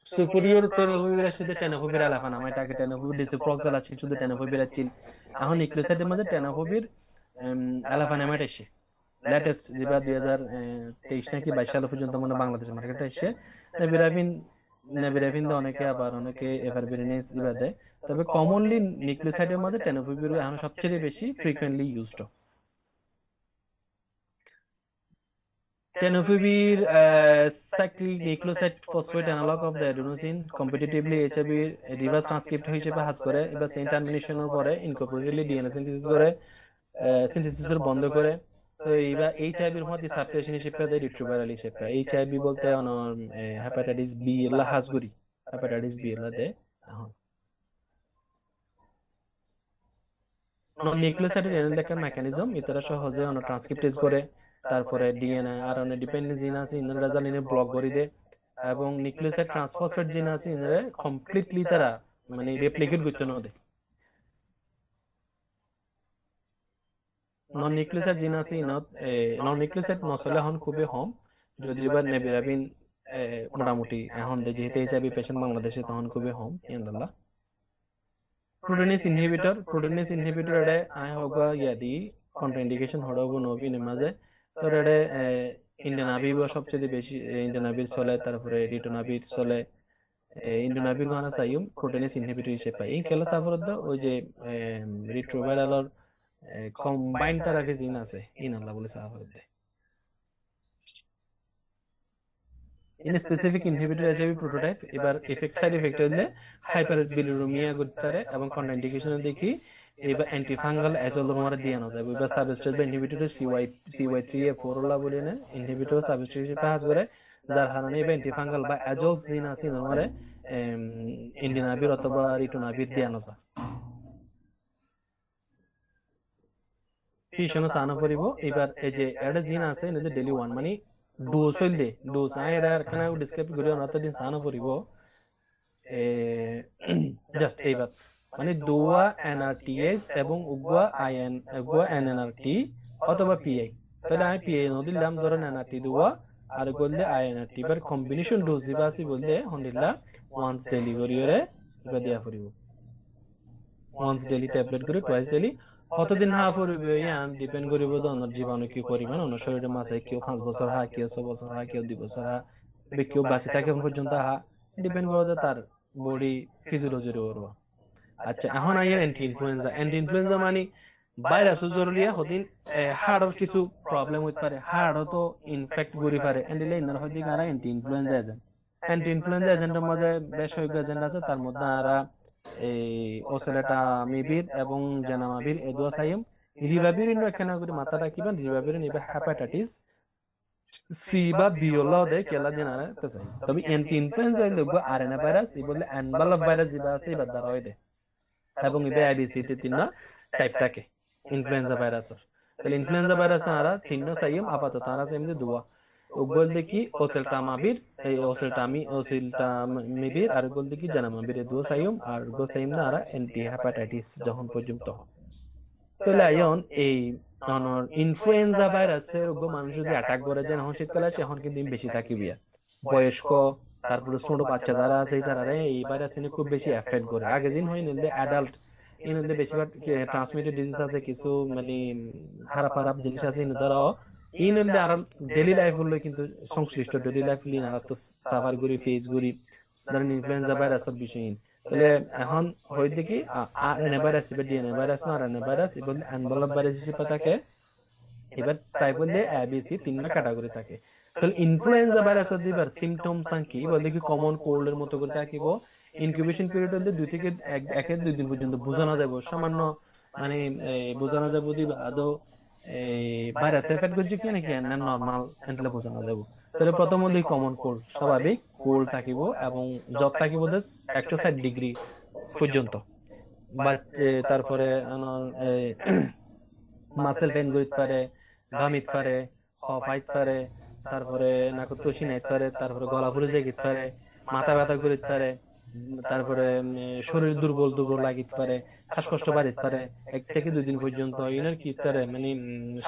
সুপিরিয়র টেনোফিবির সাথে টেনোফিবির আলাফা নাম এটাকে টেনোফিবির ডিসপ্রক্সাল আছে শুধু টেনোফিবির চিন এখন নিউক্লিওসাইডের মধ্যে টেনোফিবির আলাফা নাম এটা এসে লেটেস্ট যেটা 2023 নাকি 22 সাল পর্যন্ত মানে বাংলাদেশ মার্কেটে এসে নেভিরাফিন অনেকে আবার অনেকে এভারবেরিনেস দিবা দেয় তবে কমনলি নিউক্লিওসাইডের মধ্যে টেনোফিবির এখন সবচেয়ে বেশি frequently used tenofovir cyclic nucleoside phosphate analogue of the adenosine competitively HIV reverse transcriptase হিসেবে কাজ করে এবার সেন্ট টার্মিনেশনের পরে ইনকর্পোরেটলি ডিএনএ সিনথেসিস করে সিনথেসিস বন্ধ করে তো এইবার HIV এর মধ্যে সাপ্রেশন হিসেবে দেয় রিট্রোভাইরাল হিসেবে HIV বলতে হেপাটাইটিস বি এলা হাজগুড়ি হেপাটাইটিস বি এলা দেয় এখন নিউক্লিওসাইডের এনএল দেখার মেকানিজম ইতারা সহজে ট্রান্সক্রিপ্টেজ করে তারপরে ডিএনএ আর ডিপেন্ডেন্ট জিন আছে ইনরে রেজাল্ট ব্লক করে দেয় এবং নিউক্লিওসাইড ট্রান্সফসফেট জিন আছে ইনরে কমপ্লিটলি তারা মানে রেপ্লিকেট করতে না দেয় নন নিউক্লিওসাইড জিন আছে নন নিউক্লিওসাইড নসলে হন খুবই কম যদিও বা নেভিরাবিন মোটামুটি এখন যেহেতু HIV পেশেন্ট বাংলাদেশে তখন খুবই কম ইনশাআল্লাহ protease inhibitor ade I hoga yadi contraindication হড়াবো নবি নেমাজে তোর এডে ইন্ডিয়ান আবিব সবচেয়ে বেশি ইন্ডিয়ান আবির চলে তারপরে রিটোনাবির চলে ইন্ডিয়ান আবির গানা সাইম প্রোটিনেস ইনহিবিটর হিসেবে পাই এই কেলা সাফরদ ওই যে রিট্রোভাইরালর কম্বাইন্ড থেরাপি জিন আছে ইনাল্লাহ বলে সাফরদ in specific inhibitor HIV prototype এবার সাইড এফেক্ট হলে হাইপারবিলিরুমিয়া করতে পারে এবং কন্ট্রাইন্ডিকেশন দেখি এবার অ্যান্টিফাঙ্গাল অ্যাজোলোমার দিয়ে না যাবে এবার সাবস্ট্রেট বা ইনহিবিটর CY3A4 লা বলে না ইনহিবিটর সাবস্ট্রেট হিসেবে কাজ করে যার কারণে এবার অ্যান্টিফাঙ্গাল বা অ্যাজোল জিন আছে নরমারে ইন্ডিনাবির অথবা রিটোনাবির দিয়ে না যায় ফিশনও সানা পড়িব এবার এই যে এটা জিন আছে এনে ডেলি 1 মানে ডোজ হইলে ডোজ আইরা কেন ডিসক্রাইব করি আমরা তো দিন সানা পড়িব জাস্ট এইবার মানে দোয়া NRTS এবং উগোয়া NNRT অথবা PI তাহলে আমি PI নদিলাম ধরেন NRT দোয়া আর বললে INRT এবার কম্বিনেশন ডোজ দিবা আছে বললে হন্ডিলা ওয়ান্স ডেলি করিরে এবার দিয়া পড়িব ওয়ান্স ডেলি ট্যাবলেট করে টুয়াইস ডেলি কতদিন হা পড়বে ইয়ান ডিপেন্ড করিব দনের জীবাণু কি পরিমাণ অন্য শরীরে মাসে কেউ 5 বছর হা কেউ 6 বছর হা কেউ 2 বছর হা কেউ বাঁচি থাকে পর্যন্ত হা ডিপেন্ড করে তার বডি ফিজিওলজির উপর আচ্ছা এখন আইয়ের অ্যান্টি ইনফ্লুয়েঞ্জা মানে ভাইরাস জরুরিয়া হদিন হাড়ের কিছু প্রবলেম হইতে পারে হাড়ও তো ইনফেক্ট করি পারে এন্ডিলে ইনার হইতে কারা অ্যান্টি ইনফ্লুয়েঞ্জা এজেন্টের মধ্যে বেশ কয়েক এজেন্ট আছে তার মধ্যে আরা এই ওসেলাটামিবির এবং জানামাবির এই দুয়া সাইম রিভাবিরিন এখানে করে মাথা রাখিবেন রিভাবিরিন এবার হেপাটাইটিস সি বা বি হলো দে কেলা দিন আর তো চাই তবে অ্যান্টি ইনফ্লুয়েঞ্জা হইলে আরএনএ ভাইরাস এই বলে এনভালপ ভাইরাস যেটা আছে এবার দ্বারা হয় দে এবং ইবে IBC তে তিনটা টাইপ থাকে ইনফ্লুয়েঞ্জা ভাইরাসের তাহলে ইনফ্লুয়েঞ্জা ভাইরাস আরা তিনটা সাইম আপাতত তারা সেমনি দুয়া বলতে কি ওসেলটামাবির এই ওসেলটামিবির আর বলতে কি জানামাবির দোসাইম আর গোসাইম না আর অ্যান্টি হেপাটাইটিস যখন পর্যন্ত তাহলে আইন এই অনর ইনফ্লুয়েঞ্জা ভাইরাসের রোগ মানুষ যদি অ্যাটাক করে যায় এখন শীতকালে আছে এখন কিন্তু বেশি থাকিবি বয়স্ক তারপরে ছোট বাচ্চা যারা আছে তারা এই ভাইরাস নিয়ে খুব বেশি এফেক্ট করে আগে দিন হয় নিলে অ্যাডাল্ট ইন বেশিরভাগ ট্রান্সমিটেড ডিজিজ আছে কিছু মানে খারাপ খারাপ জিনিস আছে ইন দ্বারাও ইন আর ডেইলি লাইফ হলো কিন্তু সংশ্লিষ্ট ডেইলি লাইফ লিন আর তো সাফার করি ফেস করি ধরেন ইনফ্লুয়েঞ্জা ভাইরাসের বিষয় তাহলে এখন হয় দেখি আর এন ভাইরাস এবার ডিএনএ ভাইরাস না আর এন ভাইরাস এবার এনভেলপ ভাইরাস হিসেবে থাকে এবার প্রায় বললে এবিসি তিনটা ক্যাটাগরি থাকে তাহলে ইনফ্লুয়েঞ্জা ভাইরাস হতে এবার সিমটমস কি বলতে কি কমন কোল্ড এর মতো করে থাকিব ইনকিউবেশন পিরিয়ড হলে 2 থেকে 2 দিন পর্যন্ত বোঝানো যাব সামান্য মানে বোঝানো যাব দিবা আদৌ এই ভাইরাস এফেক্ট করছে কি নাকি না নরমাল এন্টলে বোঝানো যাব তাহলে প্রথমত কমন কোল্ড স্বাভাবিক কোল্ড থাকিব এবং জ্বর থাকিব 160 ডিগ্রি পর্যন্ত তারপরে মাসেল পেন করিতে পারে ঘামিত পারে হফাইত পারে তারপরে নাক তসি নাইতে পারে তারপরে গলা ফুলে যেতে পারে মাথা ব্যথা করিতে পারে তারপরে শরীর দুর্বল দুর্বল লাগিতে পারে শ্বাসকষ্ট বাড়িতে পারে 1 থেকে 2 দিন পর্যন্ত ইনার কি পারে মানে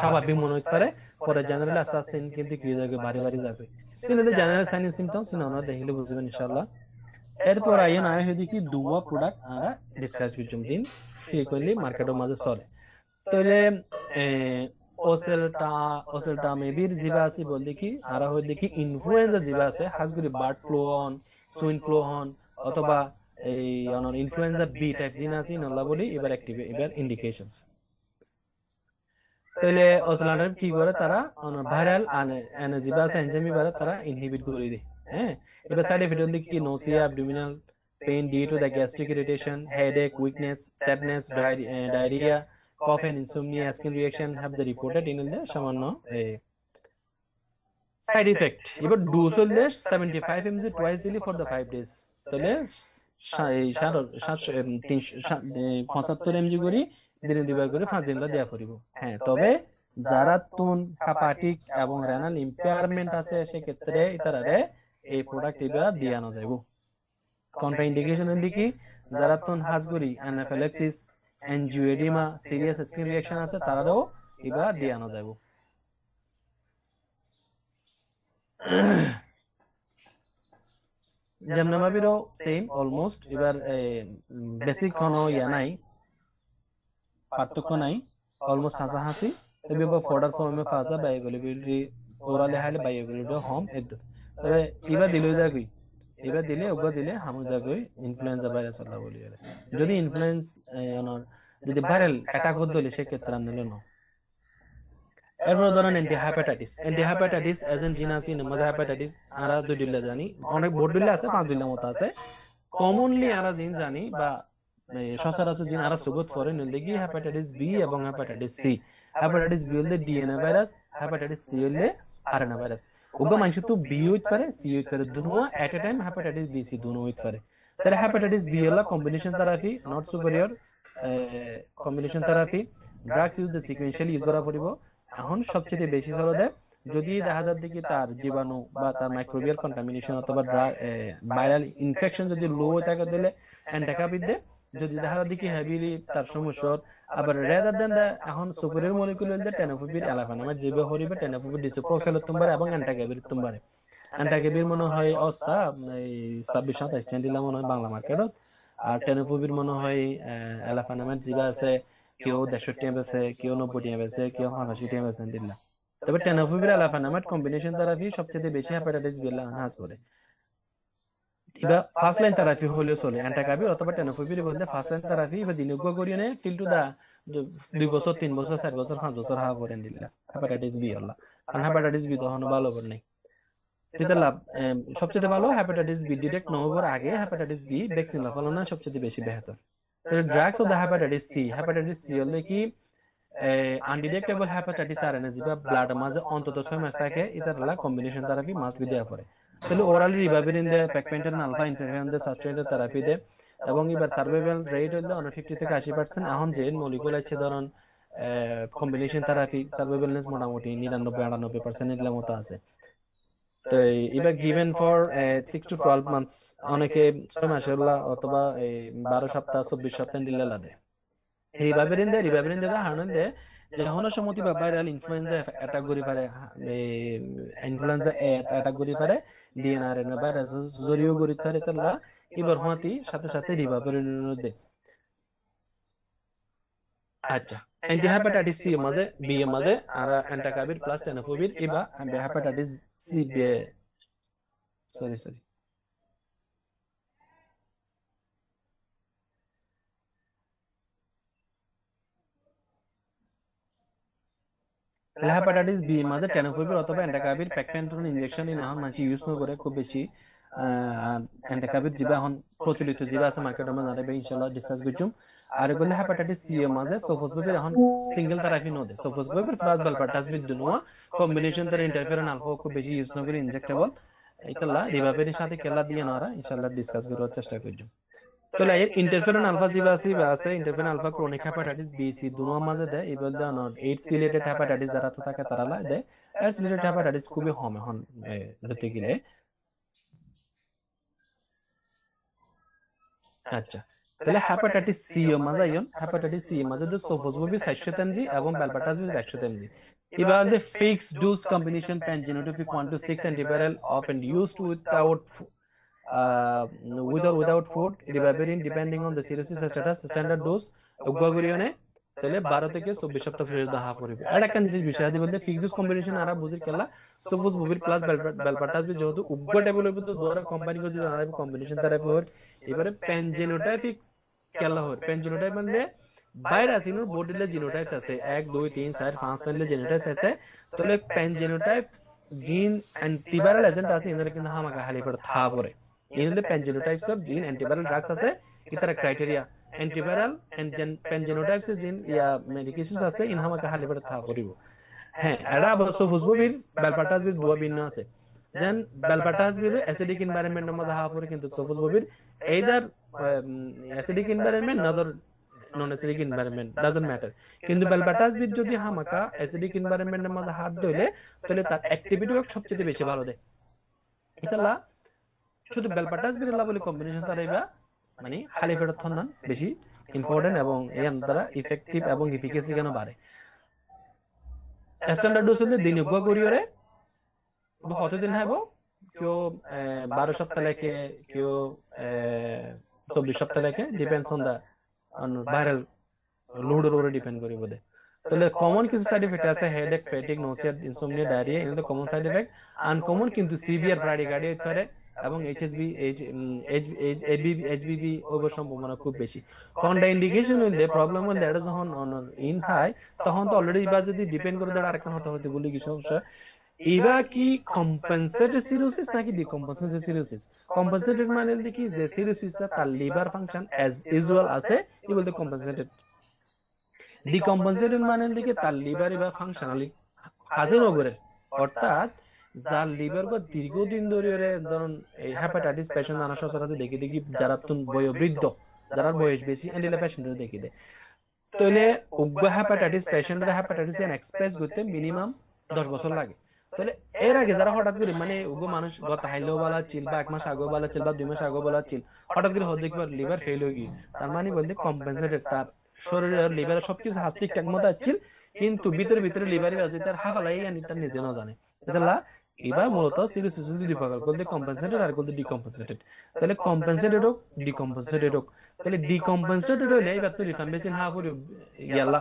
স্বাভাবিক মনে হতে পারে পরে জেনারেল আস্তে আস্তে কিন্তু কি হয়ে যাবে ভারী ভারী যাবে কিন্তু জেনারেল সাইন সিমটমস আমরা দেখলে বুঝবেন ইনশাআল্লাহ এরপর আইন আয় হয়ে কি দুয়া প্রোডাক্ট আমরা ডিসকাস করছি দিন ফ্রিকোয়েন্টলি মার্কেটের মাঝে চলে তাহলে ওসেলটা মেবির জিবা আছে বলতে কি আর হয় দেখি ইনফ্লুয়েঞ্জা জিবা আছে হাজগুড়ি বার্ড ফ্লু হন সুইন ফ্লু হন অথবা এই ইনফ্লুয়েঞ্জা বি টাইপ জিন আছে নল্লা বলি এবার অ্যাক্টিভ এবার ইন্ডিকেশনস তাহলে ওসেলান্ডার কি করে তারা ভাইরাল জিবা আছে এনজামি বারে তারা ইনহিবিট করে দেয় হ্যাঁ এবার সাইড এফেক্ট হল কি nausea abdominal pain due to the gastric irritation headache weakness sadness diarrhoea cough and insomnia skin reaction have the reported in the সামান্য side effect এবার ডোজ হলে 75 mg twice daily for the 5 days তাহলে 75 mg করি দিনে দুবার করে 5 দিন দেয়া পড়িব হ্যাঁ তবে যারা তুন হেপাটিক এবং রেনাল ইম্পেয়ারমেন্ট আছে সেক্ষেত্রে ইতারারে এই প্রোডাক্ট এবার দিয়ানো যাইব কন্ট্রা ইন্ডিকেশন দিকে যারা তুন হাজগুড়ি অ্যানাফিলাক্সিস এনজিওএডিমা সিরিয়াস স্কিন রিঅ্যাকশন আছে তারাও এবার দিয়ানো যাব জামনামাবিরও সেম অলমোস্ট এবার বেসিক কোনো নাই পার্থক্য নাই অলমোস্ট হাসাহাসি তবে ফর্ডার ফর্মে ফাজা বায়োঅ্যাভেলেবিলিটি ওরালে হাইলে বায়োঅ্যাভেলেবিলিটি হোম এদ তবে এবার দিলে যাগই এবার দিলে ওগা দিলে হামু যাগই ইনফ্লুয়েঞ্জা ভাইরাস আল্লাহ বলি যদি ইনফ্লুয়েঞ্জ যদি ভাইরাল অ্যাটাক হতে হলে সেক্ষেত্রে আমরা নিলে না এরপর ধরেন অ্যান্টিহাইপাটাইটিস এজেন্ট জিন আছে মধ্যে হাইপাটাইটিস আমরা 2 ডিলে জানি অনেক বোর্ড ডিলে আছে 5 ডিলের মতো আছে কমনলি আমরা জিন জানি বা সচরাচর জিন আমরা সুগত ফরেন দেখি হেপাটাইটিস বি এবং হেপাটাইটিস সি হেপাটাইটিস বি হলে ডিএনএ ভাইরাস হেপাটাইটিস সি হলে আরএনএ ভাইরাস ওগো মানুষ তো বি হইতে পারে সি হইতে পারে দুনো at a time hepatitis B C দুনো হইতে পারে তাহলে হেপাটাইটিস বি হলো combination therapy not superior combination therapy drugs use the sequentially use করা পড়িব এখন সবচেয়ে বেশি চলে দেয় যদি দেখা যায় দেখি তার জীবাণু বা তার মাইক্রোবিয়াল কন্টামিনেশন অথবা ভাইরাল ইনফেকশন যদি লো হয়ে থাকে দিলে অ্যান্টাকাপিড দেয় যদি দেখা যায় দেখি হেভিলি তার সমস্যা আবার রেদার দেন এখন সুপারিয়র মলিকুল হলে টেনাফোবির এলাফানামার জিবে হরিবে টেনাফোবির ডিসোপ্রক্সেলের তোমারে এবং অ্যান্টাকাবির তোমারে অ্যান্টাকাবির মনে হয় অবস্থা এই 26-27 স্ট্যান্ড দিলাম মনে হয় বাংলা মার্কেটত আর টেনাফোবির মনে হয় এলাফানামার জিবা আছে কেউ 63 বেছে কেউ 90 বেছে কেউ 85 বেছে দিল্লা তবে টেনাফোবির এলাফানামার কম্বিনেশন থেরাপি সবচেয়ে বেশি হেপাটাইটিস বি হাজ করে এবার ফার্স্ট লাইন থেরাপি হলে চলে অ্যান্টাকাবির অথবা টেনাফোবির বলতে ফার্স্ট লাইন থেরাপি এবার দিনজ্ঞ করিয়ে নেয় টিল টু দা 2 বছর 3 বছর 4 বছর 5 বছর হা করেন দিল্লা হেপাটাইটিস বি হল্লা কারণ হেপাটাইটিস বি তখন ভালো করে নাই যেটা লাভ সবচেয়ে ভালো হেপাটাইটিস বি ডিটেক্ট না হওয়ার আগে হেপাটাইটিস বি ভ্যাকসিন লাগানো সবচেয়ে বেশি বেহতর drugs of the hepatitis C হলে কি আনডিটেক্টেবল হেপাটাইটিস আরএনএ যেটা ব্লাড মাঝে অন্তত 6 মাস থাকে এটারলা কম্বিনেশন থেরাপি মাস্ট বি দেয়া পড়ে তাহলে ওরালি রিভাবিরিন দে পেকপেন্টেন আলফা ইন্টারফেরন দে সাবস্ট্রেটেড থেরাপি দে এবং এবার সার্ভাইভাল রেট হলো 50 থেকে 80% এখন যে মলিকুল আছে ধরুন কম্বিনেশন থেরাপি সার্ভাইভালনেস মোটামুটি 99-98% এর মতো আছে তো এবার গিভেন ফর 6 to 12 months অনেকে 6 মাসের অথবা 12 সপ্তাহ 24 সপ্তাহ দিলে লাদে রিভাবেরিন দে হারন দে যে হনসমতি বা ভাইরাল ইনফ্লুয়েঞ্জা অ্যাটাক করি পারে ইনফ্লুয়েঞ্জা অ্যাটাক করি পারে ডিএনআরএনএ ভাইরাস জরিও করি পারে তালা এবার হওয়াতি সাথে সাথে রিভাবেরিন দে আচ্ছা অ্যান্টিহেপাটাইটিস সি এর মাঝে বি এর মাঝে আর অ্যান্টাকাবির প্লাস টেনোফোবির এবা hepatitis C sorry sorry hepatitis B মাঝে টেনোফোবির অথবা অ্যান্টাকাবির প্যাকপেন্ট্রন ইনজেকশন ইন এখন মানুষ ইউজ না করে খুব বেশি অ্যান্টাকাবির জিবা এখন প্রচলিত জিবা আছে মার্কেটের মধ্যে জানাবে ইনশাআল্লাহ ডিসকাস করছুম আর এগুলো হেপাটাইটিস সি এর মাঝে সোফোসবির এখন সিঙ্গেল থেরাপি নদে সোফোসবির প্লাস বেলপারটাসবির দুনুয়া কম্বিনেশন তার ইন্টারফেরন আলফা খুব বেশি ইউজ না করে ইনজেক্টেবল এইতলা রিভাবেরির সাথে কেলা দিয়ে নরা ইনশাআল্লাহ ডিসকাস করার চেষ্টা করছুম তো এর ইন্টারফেরন আলফা জিবা আছে interferon alpha chronic hepatitis B C দুনোর মাঝে দেয় এবার দেয় নট এইডস রিলেটেড হেপাটাইটিস যারা তো থাকে তারা লাই দেয় এইডস রিলেটেড হেপাটাইটিস খুবই কম এখন ধরতে গেলে আচ্ছা তাহলে হেপাটাইটিস সি এর মাঝে হেপাটাইটিস সি এর মাঝে তো সোফোসবুবি 700 mg এবং বেলপাটাসবির 100 mg এবার the fixed dose combination pan-genotypic 1 to 6 antiviral often used uh, without food ribavirin depending on the cirrhosis status standard dose উগ্রগুরিয়নে তাহলে 12 থেকে 24 সপ্তাহ ফেরত দেওয়া পড়বে আর একটা জিনিস বিষয় আছে বলতে ফিক্সড কম্বিনেশন আর বুঝির খেলা সবুজ মুভির প্লাস বেলপাটাসবি যেহেতু উগ্র টেবিলের ভিতর দুটো কোম্পানি করে জানা কম্বিনেশন তারা ফর এবারে প্যানজেনোটাইপিক খেলা হয় প্যানজেনোটাইপ মানে ভাইরাস ইনোর বডিলে জিনোটাইপস আছে 1 2 3 4 5 ছয়লে জিনোটাইপস আছে তাহলে প্যানজেনোটাইপস জিন অ্যান্টিভাইরাল এজেন্ট আছে ইনোর কিন্তু হামাকা হালি পড়ে থা পড়ে ইনোর প্যানজেনোটাইপস অফ জিন অ্যান্টিভাইরাল ড্রাগস আছে ইতারা ক্রাইটেরিয়া অ্যান্টিভাইরাল এন্ড প্যানজেনোটাইপস জিন ইয়া মেডিকেশনস আছে ইন হামাকা হালি পড়ে থা পড়িব হ্যাঁ এটা অবশ্য ফুসবুবির বেলপাটাসবির দুয়া ভিন্ন আছে যেন বেলপাটাসবির অ্যাসিডিক এনভায়রনমেন্টের মধ্যে হাফ পড়ে কিন্তু ফুসবুবির either acidic environment neither non acidic environment doesn't matter কিন্তু বেলপাটাসবির যদি হামাকা অ্যাসিডিক এনভায়রনমেন্টের মধ্যে হাত ধইলে তাহলে তার অ্যাক্টিভিটিও সবচেয়ে বেশি ভালো দেয় ইতালা শুধু বেলপাটাসবির বলে কম্বিনেশন তারাইবা মানে খালি ফেরত থন্নান বেশি ইম্পর্টেন্ট এবং এর দ্বারা ইফেক্টিভ এবং এফিকেসি কেন বাড়ে স্ট্যান্ডার্ড ডোজ হলে দিন উপভোগ করিওরে কতদিন খাইব কেউ 12 সপ্তাহ লেখে কেউ 24 সপ্তাহ লেখে ডিপেন্ডস অন দা ভাইরাল লোডের উপরে ডিপেন্ড করি বোধে তাহলে কমন কিছু সাইড এফেক্ট আছে হেডেক ফ্যাটিক নোসিয়া ইনসোমনিয়া ডায়রিয়া এগুলো কমন সাইড এফেক্ট আনকমন কিন্তু সিভিয়ার ব্রাডিকার্ডিয়া হতে পারে এবং এইচবিবি ওভার সম্ভাবনা খুব বেশি কন্ডা ইন্ডিকেশন হইলে প্রবলেম হইলে এটা যখন ইন হয় তখন তো অলরেডি এবার যদি ডিপেন্ড করে দেয় আরেকখান হতে হতে বলি কি সমস্যা এবার কি কম্পেনসেটেড সিরোসিস নাকি ডিকম্পেনসেটেড সিরোসিস কম্পেনসেটেড মানে কি যে সিরোসিস তার লিভার ফাংশন অ্যাজ ইউজুয়াল আছে এই বলতে কম্পেনসেটেড ডিকম্পেনসেটেড মানে দিকে তার লিভার এবার ফাংশনালি হাজির নগরের অর্থাৎ যার লিভার দীর্ঘদিন ধরে ধরুন এই হেপাটাইটিস পেশেন্ট আনা সচরাচর দেখি দেখি যারা বয়োবৃদ্ধ যারা বয়স বেশি এন্ডিলা পেশেন্টের দেখি দেয় তাহলে উগ্র হেপাটাইটিস পেশেন্টের হেপাটাইটিস এক্সপ্রেস করতে মিনিমাম 10 বছর লাগে তাহলে এর আগে যারা হঠাৎ করে মানে উগ্র মানুষ গত হাইলেও বলা ছিল বা 1 মাস আগেও বলা ছিল বা 2 মাস আগেও বলা ছিল হঠাৎ করে হতে একবার লিভার ফেল হয়ে গিয়ে তার মানে বলতে কম্পেনসেটেড তার শরীরের লিভারের সবকিছু হাস ঠিকঠাক মতো আসছিল কিন্তু ভিতরে ভিতরে লিভারই আছে তার হাফালাই আনি তার নিজে না জানে এটা এবার মূলত সিরিয়াস দুই প্রকার বলতে কম্পেনসেটেড আর বলতে ডিকম্পেনসেটেড তাহলে কম্পেনসেটেড হোক ডিকম্পেনসেটেড হোক তাহলে ডিকম্পেনসেটেড হইলে এবার তো রিফাম্বেসিন হাফ ইয়াল্লা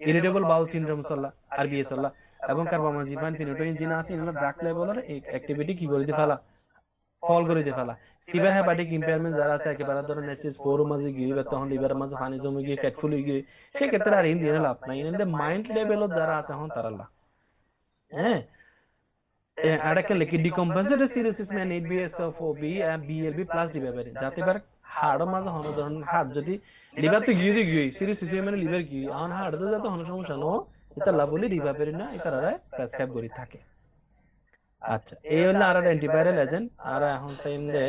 ইরিটেবল বাউল সিনড্রোম চললা আরবিএস চললা এবং কার্বামাজিপাইন ফিনোটোইন জিন আছে এগুলো ড্রাগ লেভেলের অ্যাক্টিভিটি কি করে দিয়ে ফেলা ফল করে দিয়ে ফেলা সিভিয়ার হেপাটিক ইম্পেয়ারমেন্ট যারা আছে একেবারে ধরুন স্টেজ 4 মাঝে গিয়ে বা তখন লিভারের মাঝে পানি জমে গিয়ে ফ্যাট ফুল হয়ে গিয়ে সেক্ষেত্রে আর ইন দিয়ে লাভ নাই ইন মাইন্ড লেভেলত যারা আছে এখন তারা লাভ হ্যাঁ আরেকটা লিখি ডিকম্পেনসেটেড সিরোসিস মে নিড বিএসএফওবি বিএলবি প্লাস ডিবাইভারিন যাতে বার হাড়ের মাঝে হন ধরনের হাড় যদি লিভার তো গিয়ে গিয়ে সিরোসিস মানে লিভার গিয়ে এখন হাড় তো যাতে হন সমস্যা নো এটা লাভ বলি ডিবাইভারিন না এটা প্রেসক্রাইব করে থাকে আচ্ছা এই হলো আর অ্যান্টিভাইরাল এজেন্ট আর এখন টাইম দে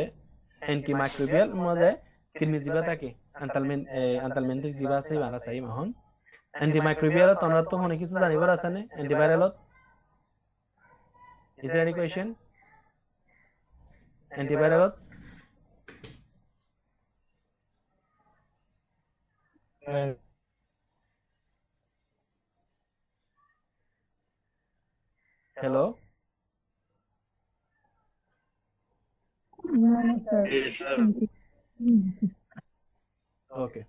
অ্যান্টিমাইক্রোবিয়াল মধ্যে কিডনি জিবা থাকে আন্তালমেন্টিক জিবা আছে বানা চাই এখন অ্যান্টিমাইক্রোবিয়াল তোমরা তো অনেক কিছু জানিবার আছে না অ্যান্টিভাইরালত ইজ দেয়ার এনি কোয়েশ্চেন অ্যান্টিভাইরালত হ্যালো ওকে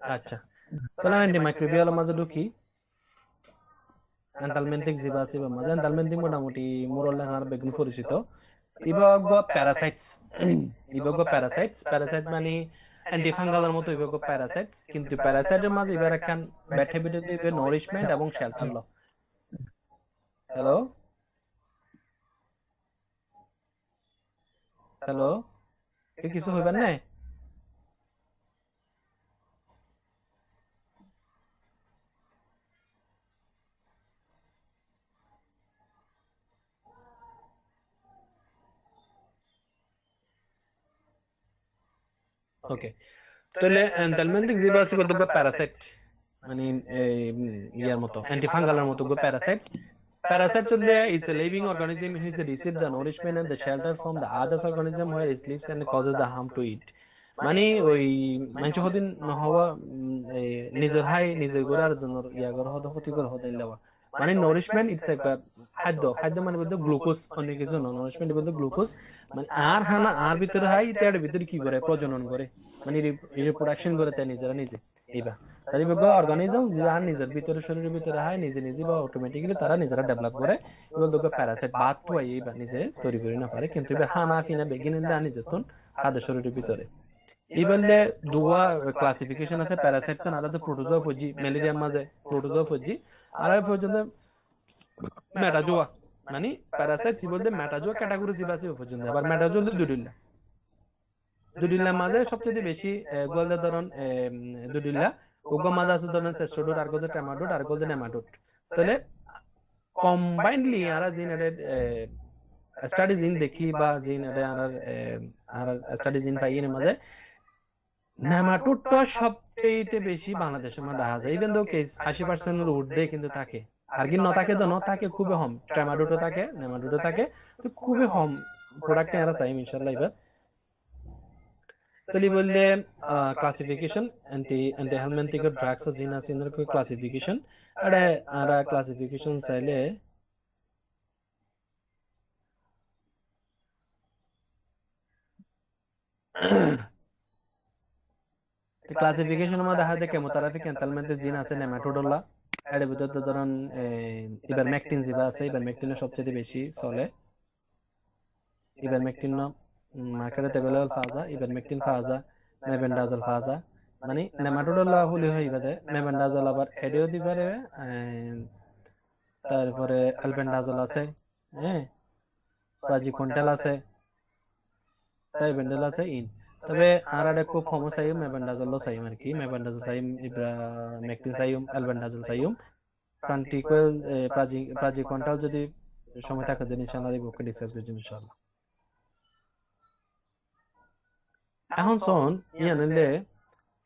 আচ্ছা তাহলে অ্যান্টিমাইক্রোবিয়ালের মাঝে ঢুকি এনতালমেন্টিক জিবা আছে বা মাঝে এনতালমেন্টিক মোটামুটি মোরলে আর বেগুন পরিচিত ইবগ প্যারাসাইটস ইবগ প্যারাসাইটস প্যারাসাইট মানে অ্যান্টিফাঙ্গালের মতো ইবগ প্যারাসাইটস কিন্তু প্যারাসাইটের মাঝে এবার একখান ব্যাড হ্যাবিট দিবে নরিশমেন্ট এবং শেল্টার ল হ্যালো হ্যালো কি কিছু হইবার নাই ওকে তাহলে এনতালমেন্টিক জিবা আছে কত প্যারাসাইট মানে ইয়ার মতো অ্যান্টিফাঙ্গালের মতো parasites Parasites of the is a living organism which receives the nourishment and the shelter from the other organism where it lives and causes the harm to it. মানে ওই মানুষ হদিন নহওয়া নিজের হাই নিজের গোড়ার জন্য ইয়াগর হদ ক্ষতিকর হতে দেওয়া মানে নরিশমেন্ট ইটস এ খাদ্য খাদ্য মানে বলতে গ্লুকোজ অনেক কিছু নরিশমেন্ট বলতে গ্লুকোজ মানে আর হানা আর ভিতরে হাই তার ভিতরে কি করে প্রজনন করে মানে রিপ্রোডাকশন করে তাই নিজেরা নিজে এইবা তার অর্গানিজম যেটা নিজের ভিতরে শরীরের ভিতরে হয় নিজে নিজে বা অটোমেটিক্যালি তারা নিজেরা ডেভেলপ করে এবার দেখো প্যারাসাইট বাদ তো এইবা নিজে তৈরি করে না পারে কিন্তু এবার হানা ফিনা বেগিনে দেয় নিজের খাদ্য শরীরের ভিতরে ইভেনলে দুয়া ক্লাসিফিকেশন আছে প্যারাসাইটস আর আলাদা প্রোটোজোফোজি ম্যালেরিয়ার মাঝে প্রোটোজোফোজি আর পর্যন্ত মেটাজোয়া মানে প্যারাসাইটস বলতে মেটাজোয়া ক্যাটাগরি জীব আছে পর্যন্ত আবার মেটাজোয়া দুডিল্লার মাঝে সবচেয়ে বেশি গোলদা ধরন দুডিল্লা ওগো মাঝে আছে ধরুন সেস্ট্রোডোট আর গোলদা ট্যামাডোট আর গোলদা নেমাটোট তাহলে কম্বাইন্ডলি আরা জিন স্টাডিজ ইন দেখি বা জিন আর স্টাডিজ ইন পাই এর মাঝে নেমাটোডটা সবচেয়ে বেশি বাংলাদেশের মধ্যে দেখা যায় ইভেন দো কেস 80% ঊর্ধ্বে কিন্তু থাকে আর কি ন থাকে তো ন থাকে খুবই কম ট্রামাডোটো থাকে নেমাটোডো থাকে তো খুবই কম প্রোডাক্ট এরা চাই ইনশাআল্লাহ এবার তাহলে বললে ক্লাসিফিকেশন অ্যান্টি হেলমেন্থিক ড্রাগস জিন আছে এর ক্লাসিফিকেশন আর ক্লাসিফিকেশন চাইলে ক্লাসিফিকেশন মধ্যে দেখা যায় কেমোথেরাপি ক্যান্থালমেন্টে জিন আছে নেমাটোডোলা এর ভিতরে ধরুন ইভারমেকটিন জিবা আছে ইভারমেকটিনের সবচেয়ে বেশি চলে ইভারমেকটিন মার্কেটে অ্যাভেলেবল পাওয়া যায় ইভারমেকটিন পাওয়া যায় মেবেন্ডাজল পাওয়া যায় মানে নেমাটোডোলা হলে হয় ইবাদে মেবেন্ডাজল আবার এডিও দিবারে তারপরে অ্যালবেন্ডাজল আছে হ্যাঁ প্রাজিকন্টেল আছে তাই বেন্ডেল আছে ইন তবে আর একটা খুব ফমস আইম মেবেন্ডাজল চাইম আর কি মেবেন্ডাজল চাইম ইব্রামেকটিন চাইম অ্যালবেন্ডাজল চাইম প্রান্টিকুয়েল প্রাজিকন্টাল যদি সময় থাকে দিন ইনশাআল্লাহ এই বুকে ডিসকাস করছি ইনশাআল্লাহ এখন শোন ইয়ানলে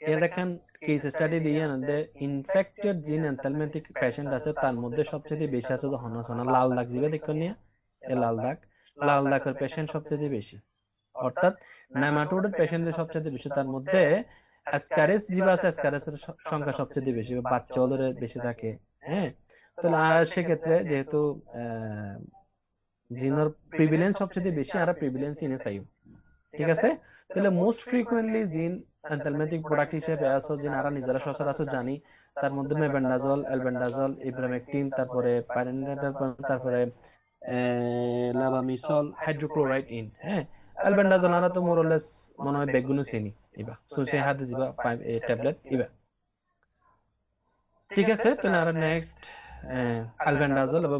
এর এখন কেস স্টাডি দিয়ে ইয়ানলে ইনফেক্টেড জিন এনথালমেন্টিক পেশেন্ট আছে তার মধ্যে সবচেয়ে বেশি আছে তো হনসনা লাল দাগ জিবে দেখুন নিয়া এ লাল দাগের পেশেন্ট সবচেয়ে বেশি অর্থাৎ নেমাটোডের পেশেন্টদের সবচেয়ে বেশি তার মধ্যে অ্যাসকারিস জিবা আছে অ্যাসকারিসের সংখ্যা সবচেয়ে বেশি বাচ্চা ওদের বেশি থাকে হ্যাঁ তাহলে আর সেক্ষেত্রে যেহেতু জিনোর প্রিভিলেন্স সবচেয়ে বেশি আর প্রিভিলেন্স ইনে চাই ঠিক আছে তাহলে মোস্ট ফ্রিকুয়েন্টলি জিন এনথালমেন্টিক প্রোডাক্ট হিসেবে আসো জিন আর নিজেরা সচরাচর জানি তার মধ্যে মেবেন্ডাজল অ্যালবেন্ডাজল ইব্রামেকটিন তারপরে পাইরেন্ডাজল তারপরে লাভামিসল হাইড্রোক্লোরাইড ইন হ্যাঁ অ্যালবেন্ডাজল আর তো মোরলেস মনে হয় বেগুনো চিনি ইবা সুসে হাতে দিবা 5 ট্যাবলেট ইবা ঠিক আছে তাহলে আর নেক্সট অ্যালবেন্ডাজল এবং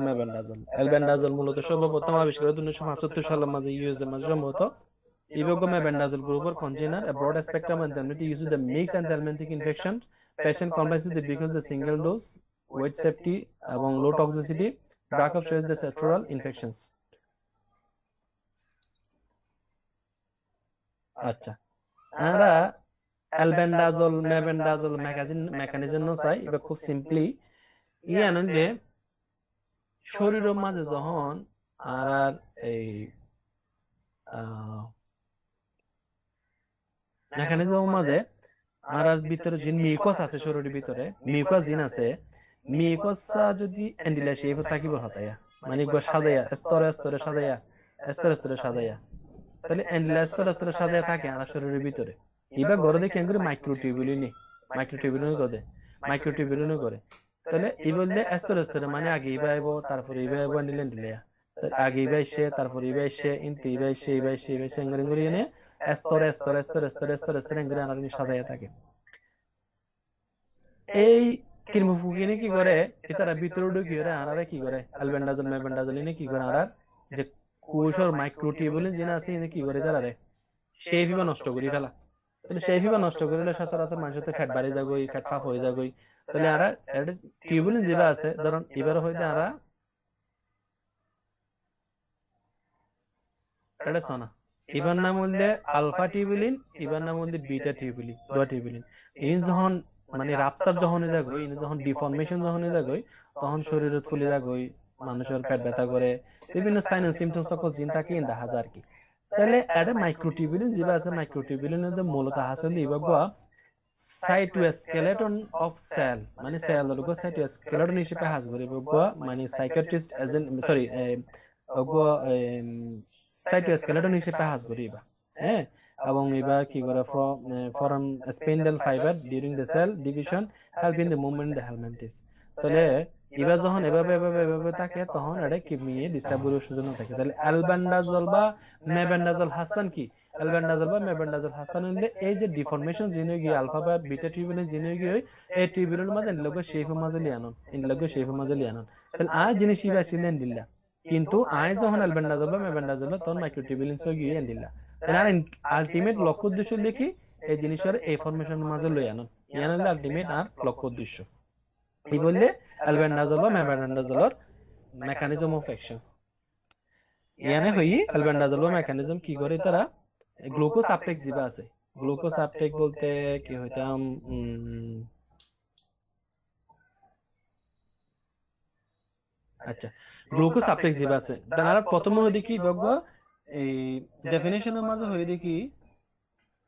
মেবেন্ডাজল মূলত সর্বপ্রথম আবিষ্কার 1975 সালের মাঝে ইউএস এর মাঝে সম্ভবত ইবোগো মেবেন্ডাজল গ্রুপের congener a broad spectrum anthelmintic use the mixed anthelmintic infection patient complies because the single dose weight safety এবং low toxicity drug of the sectoral infections আচ্ছা আমরা অ্যালবেন্ডাজোল মেবেন্ডাজোল মেকানিজম চাই এবার খুব সিম্পলি যে শরীরের মাঝে যখন আর এই মেকানিজমের মাঝে আর ভিতরে যে মিউকাস আছে শরীরের ভিতরে মিউকাস জিন আছে মিউকাসা যদি এন্ডিলা শেপ থাকিব হতায়া মানে গো সাজাইয়া স্তরে স্তরে সাজাইয়া স্তরে স্তরে সাজাইয়া তাহলে এন্ডিলা স্তরে স্তরে সাজাইয়া থাকে আর শরীরের ভিতরে এবার গড়ে দেখে করে মাইক্রোটিউবুলিন করে মাইক্রোটিউবুলিন করে তাহলে এই বললে স্তরে স্তরে মানে আগে ইবা আইব তারপরে ইবা আইব এন্ডিলা এন্ডিলা আগে ইবা এসে তারপরে ইবা এসে ইনতে ইবা এসে এঙ্গরিং করে এনে স্তরে স্তরে স্তরে স্তরে স্তরে স্তরে এঙ্গরিং আনার সাজাইয়া থাকে এই কৃমিফুগিনে কি করে এটারা ভিতরে ঢুকি করে আনারা কি করে অ্যালবেন্ডাজোল মেবেন্ডাজোল এনে কি করে আনার যে কোষর মাইক্রোটিউবুলিন জিন আছে এনে কি করে তারা রে সেই ফিবা নষ্ট করি ফেলা তাহলে সেই ফিবা নষ্ট করলে সচরাচর মানুষের তো ফ্যাট বাড়ি যাগই ফ্যাট ফাফ হয়ে যাগই তাহলে আরা টিউবুলিন যেবা আছে ধরুন এবার হইতে আরা এটা শোনা এবার নাম বললে আলফা টিউবুলিন এবার নাম বললে বিটা টিউবুলিন দোয়া টিউবুলিন এই যখন মানে রাপচার যখন যাগই যখন ডিফর্মেশন যখন যাগই তখন শরীরে ফুলে যাগই মানুষের পেট ব্যথা করে বিভিন্ন সাইন এন্ড সিম্পটমস সকল জিন থাকে দেখা যায় আর কি তাহলে এটা মাইক্রোটিউবুলিন যেটা আছে মাইক্রোটিউবুলিনের মধ্যে মূলত আসলে ইবাগুয়া সাইটোস্কেলেটন অফ সেল মানে সেল লোগো সাইটোস্কেলেটন হিসেবে হাজ করে ইবাগুয়া মানে সাইকিয়াট্রিস্ট এজেন্ট সরি ওগুয়া সাইটোস্কেলেটন হিসেবে হাজ করে ইবা হ্যাঁ এবং এবার কি করে form spindle fibre during the cell division help in the movement the helminths তাহলে এবার যখন এভাবে এভাবে এভাবে থাকে তখন এটা কিডনি ডিস্টার্ব করে সুযোগ থাকে তাহলে অ্যালবেন্ডাজোল বা মেবেন্ডাজোল হাসান কি অ্যালবেন্ডাজোল বা মেবেন্ডাজোল হাসান হইলে এই যে ডিফরমেশন জিনে গিয়ে আলফা বা বিটা টিউবুলিন জিনে গিয়ে এই টিউবুলিনের মাঝে লোকে শেফের মাঝে লিয়ানন ইন লোকে শেফের মাঝে লিয়ানন তাহলে আজ জিনিস ইবা চিনেন দিল্লা কিন্তু আয় যখন অ্যালবেন্ডাজোল বা মেবেন্ডাজোল তখন মাইক্রোটিউবুলিন সো গিয়ে দিল্লা তাহলে আলটিমেট লক্ষ্য উদ্দেশ্য দেখি এই জিনিসের এই ফরমেশনের মাঝে লই আনন ইয়ান হলে আলটিমেট আর লক্ষ্য উদ্দেশ্য এই বললে অ্যালবেন্ডাজোল বা মেবেন্ডাজোলের মেকানিজম অফ অ্যাকশন ইয়ানে হই অ্যালবেন্ডাজোল বা মেকানিজম কি করে তারা গ্লুকোজ আপটেক যেটা আছে গ্লুকোজ আপটেক বলতে কি হইতাম আচ্ছা গ্লুকোজ আপটেক যেটা আছে তারা প্রথম হই দেখি বগবা এই ডেফিনেশনের মাঝে হই দেখি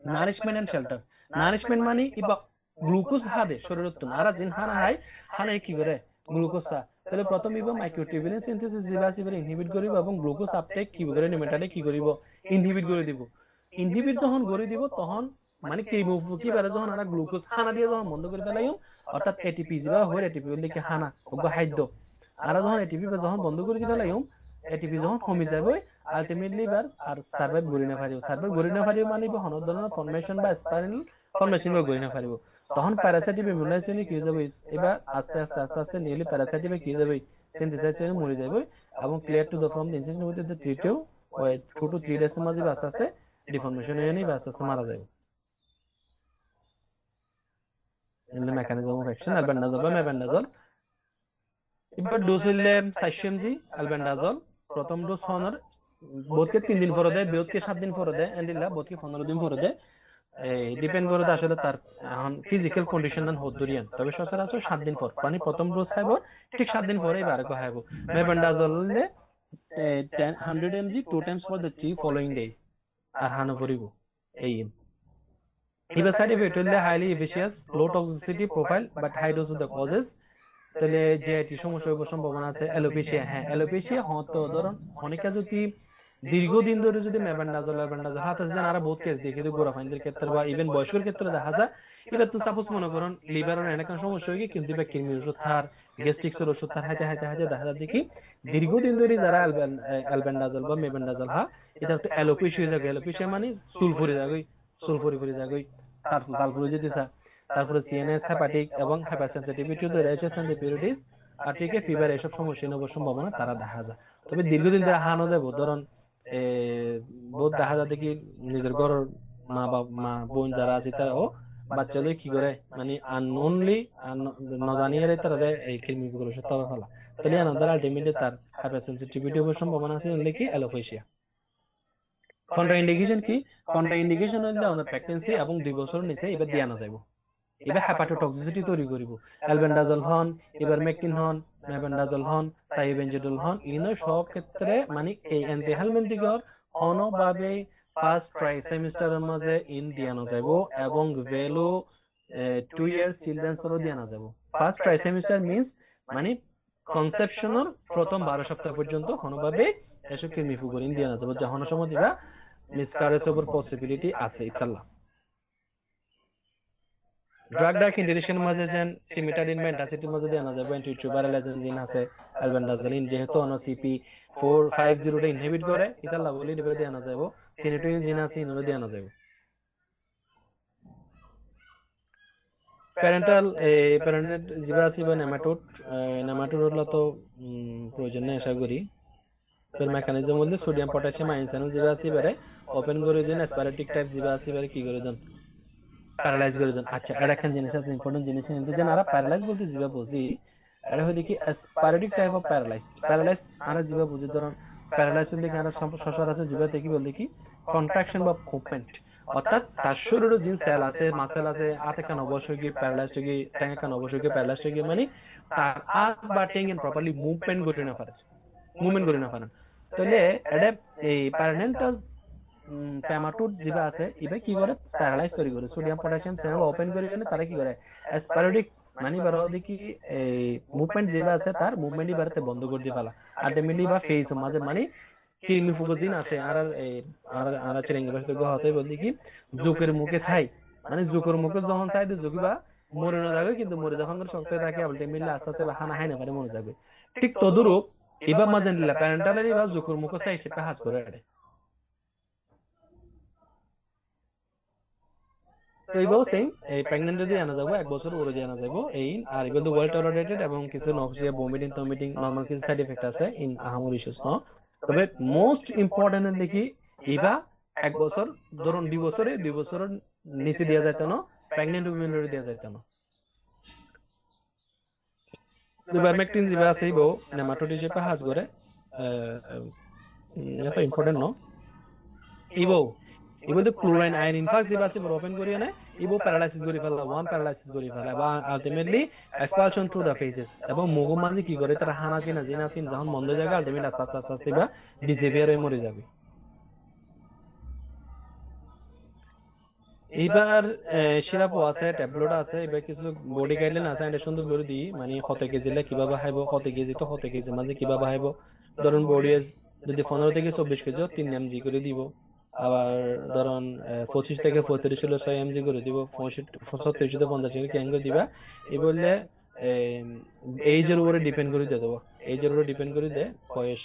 নারিশমেন্ট এন্ড শেল্টার নারিশমেন্ট মানে ইবা গ্লুকোজ হাদে শরীরত নারা জিন হানা হাই হানা কি করে গ্লুকোজ তাহলে প্রথম ইবা মাইক্রোটিউবুলিন সিনথেসিস জিবাস ইবা ইনহিবিট করিব এবং গ্লুকোজ আপটেক কি করে নিমেটারে কি করিব ইনহিবিট করে দিব ইনহিবিট যখন করে দিব তখন মানে কি বারে যখন আমরা গ্লুকোজ হানা দিয়ে যখন বন্ধ করে ফেলাইম অর্থাৎ এটিপি জিবা হয় এটিপি বলতে কি হানা ওগো খাদ্য আর যখন এটিপি যখন বন্ধ করে দি ফেলাইম এটিপি যখন কমে যাবে আলটিমেটলি বার আর সার্ভাইভ করি না পারিব মানে হন ধরনের ফরমেশন বা স্পাইরাল ফরমেশন বা করি না পারিব তখন প্যারাসাইটিক ইমিউনাইজেশন কি হয়ে যাবে এবার আস্তে আস্তে আস্তে আস্তে নিউলি প্যারাসাইটিক কি হয়ে যাবে সিনথেসাইজেশন মরে যাবে এবং clear to the from the infection with the 2 to 3 days এর মধ্যে আস্তে আস্তে ডিফরমেশন হয়ে নিয়ে আস্তে আস্তে মারা যাবে in the mechanism of action albendazole বা মেবেন্ডাজোল এবার ডোজ হইলে 400 mg albendazole প্রথম ডোজ হনর বোধকে 3 দিন পরে দেয় বোধকে 7 দিন পরে দেয় এন্ডিলা বোধকে 15 দিন পরে দেয় ডিপেন্ড করে আসলে তার এখন ফিজিক্যাল কন্ডিশন দান হদ দরিয়ান তবে সচরাচর 7 দিন পর মানে প্রথম ডোজ খাইব ঠিক 7 দিন পরে এবার খাইব মেবেন্ডাজোল লে 100 mg 2 times for the 3 following day আর হানো করিব এই এবার সাইড এফেক্ট হইলে highly efficacious low toxicity profile but high dose of the causes তাহলে যে এটি সমস্যা হইব সম্ভাবনা আছে অ্যালোপেশিয়া হ্যাঁ অ্যালোপেশিয়া হতো ধরুন অনেকে যদি দীর্ঘদিন ধরে যদি মেবেন্ডাজোল হাতে যেন আরো বহুত কেস দেখি গোড়া ফাইনদের ক্ষেত্রে বা ইভেন বয়স্কের ক্ষেত্রে দেখা যায় এবার তো সাপোজ মনে করুন লিভারের এরকম সমস্যা হয়ে কিন্তু এবার কৃমির ওষুধ থার গ্যাস্ট্রিক্সের ওষুধ থার হাইতে হাইতে হাইতে দেখা যায় দেখি দীর্ঘদিন ধরে যারা অ্যালবেন্ডাজোল বা মেবেন্ডাজোল এটা তো অ্যালোপেশিয়া হয়ে যাবে অ্যালোপেশিয়া মানে সুলফুরি যাবে সুলফুরি যাবে তারপরে যদি তারপরে সিএনএস হেপাটিক এবং হাইপারসেনসিটিভিটি টু রেডিয়েশন সেনসিটিভিটিস আর ঠিক ফিভার এসব সমস্যা নব সম্ভাবনা তারা দেখা যায় তবে দীর্ঘদিন ধরে হানো যাব ধরুন বহুত দেখা যায় দেখি নিজের ঘরের মা বোন যারা আছে তারাও বাচ্চাদের কি করে মানে আননোনলি নজানিয়ে তারা এই কৃমিগুলো সত্যি ফেলা তাহলে আনাদার আলটিমেটলি তার হাইপারসেনসিটিভিটি হওয়ার সম্ভাবনা আছে কি অ্যালোপেশিয়া কন্ট্রাইন্ডিকেশন কি? কন্ট্রাইন্ডিকেশন হইলে আমাদের প্রেগন্যান্সি এবং 2 বছর নিচে এবার দিয়া না যাইব, এবার হেপাটোটক্সিসিটি তৈরি করিব। অ্যালবেন্ডাজল হন, ইভারমেকটিন হন, মেবেন্ডাজল হন, থাইবেনজেডল হন, ইনো সব ক্ষেত্রে মানে এই অ্যান্টিহেলমিনথিকর কোনোভাবে ফার্স্ট ট্রাই সেমিস্টারের মাঝে ইন দিয়া না যাইব এবং ভ্যালু 2 ইয়ার্স চিলড্রেন্সরও দিয়া না যাব। ফার্স্ট ট্রাই সেমিস্টার মিন্স মানে কনসেপশনের প্রথম 12 সপ্তাহ পর্যন্ত কোনোভাবে এসব কৃমি ফুকুরিন দিয়া না যাব, যখন সময় দিবা মিসকারেজ ওভার পসিবিলিটি আছে ইতাল্লাহ। ড্রাগ ডার্ক ইন্ডিকেশন মাঝে যেন সিমিটাডিন মেন্টাসিটির মাঝে দেওয়া যাবে, অ্যান্টিরিট্রোভাইরাল এজেন্ট জিন আছে অ্যালবেন্ডাজোলিন, যেহেতু অন সিপি 450 টা ইনহিবিট করে ইতাল্লাহ বলি ডিবে দেওয়া যাবে, ফিনিটোইন জিন আছে ইনরে দেওয়া যাবে। প্যারেন্টাল প্যারেন্টেড জিবা আছে বা নেমাটোড, নেমাটোড হলো তো প্রয়োজন নেই আশা করি। এর মেকানিজম মধ্যে সোডিয়াম পটাশিয়াম আয়ন চ্যানেল জিবা আছে এবারে ওপেন করে দেন, অ্যাসপারেটিক টাইপ জিবা আছে এবারে কি করে দেন, প্যারালাইজ করে দেন। আচ্ছা, এটা একটা জিনিস আছে, ইম্পর্টেন্ট জিনিস নিতে যেন আর প্যারালাইজ বলতে জিবা বুঝি, এটা হয় দেখি অ্যাসপারেটিক টাইপ অফ প্যারালাইজড। প্যারালাইজ আর জিবা বুঝি ধরুন প্যারালাইজ দেখি আর সচরাচর জিবা দেখি বলতে কি কন্ট্রাকশন বা মুভমেন্ট, অর্থাৎ তার শরীরে যে সেল আছে মাসেল আছে হাতে কান অবশ্যই কি প্যারালাইজড হয়ে গিয়ে ট্যাঙ্গে কান অবশ্যই কি প্যারালাইজড হয়ে গিয়ে মানে তার হাত বা ট্যাঙ্গেন প্রপারলি মুভমেন্ট করে না পারে, মুভমেন্ট করে না পারেন। তাহলে এটা এই প্যারানেন্টাল প্যামাটুড যেটা আছে ইবে কি করে প্যারালাইজ তৈরি করে, সোডিয়াম পটাশিয়াম চ্যানেল ওপেন করে গেলে তারা কি করে অ্যাসপারেটিক মানে বারো দেখি এই মুভমেন্ট যেটা আছে তার মুভমেন্টই বাড়তে বন্ধ করে দিয়ে ফেলা আলটিমেটলি বা ফেস মাঝে মানে কৃমি ফুকোজিন আছে আর এই আর চিরেঙ্গি বাস তো হতে বলতে কি জোকের মুখে ছাই, মানে জোকের মুখে যখন ছাই দিয়ে জোকি বা মরে না যাবে, কিন্তু মরে যখন করে শক্ত থাকে আলটিমেটলি আস্তে আস্তে হানা হাই না পারে মরে যাবে। ঠিক তদুরূপ এবার মাঝে নিলা প্যারেন্টালি বা জোকের মুখে ছাই হিসেবে হাজ করে আরে। তো এইভাবে সেম এই প্রেগনেন্ট যদি আনা যাবো 1 বছর ওরে দিয়ে আনা যাবো এই, আর এগুলো ওয়েল টলারেটেড এবং কিছু নক্সিয়া ভমিটিং টমিটিং নর্মাল কিছু সাইড এফেক্ট আছে ইন আহামর ইস্যুস ন। তবে মোস্ট ইম্পর্টেন্ট দেখি ইবা 1 বছর ধরুন 2 বছরে 2 বছরের নিচে দেওয়া যাইতো না, প্রেগনেন্ট উইমেনের দেওয়া যাইতো না। ইভারমেকটিন যেটা আছে ইবো নেমাটোড হিসেবে হাজ করে এটা ইম্পর্টেন্ট ন ইবো ইবো তো ক্লোরাইন আয়ন ইনফ্যাক্ট যেটা আছে ওপেন করিয়ে না ইবো প্যারালাইসিস করে ফেলা ওয়ান প্যারালাইসিস করে ফেলা এবং ultimately expulsion through the faeces এবং মুখ মাঝে কি করে তারা হানা চিনা জিনা চিন যখন বন্ধ হয়ে যাবে আলটিমেটলি আস্তে আস্তে আস্তে আস্তে বা ডিসেভিয়ার হয়ে মরে যাবে। এইবার সিরাপও আছে ট্যাবলেট আছে, এবার কিছু বডি গাইডলাইন আছে এটা সুন্দর করে দিই মানে কত কেজি লে কিভাবে খাইব, কত কেজি তো কত কেজি মাঝে কিভাবে খাইব। ধরুন বডি যদি 15 থেকে 24 কেজি 3 mg করে দিব, আবার ধরুন 25 থেকে 35 হলে 6 mg করে দিব, 35 থেকে 50 ক্যান করে দিবা। এই বললে এইজের উপরে ডিপেন্ড করে দিয়ে দেবো, এইজের উপরে ডিপেন্ড করে দে বয়স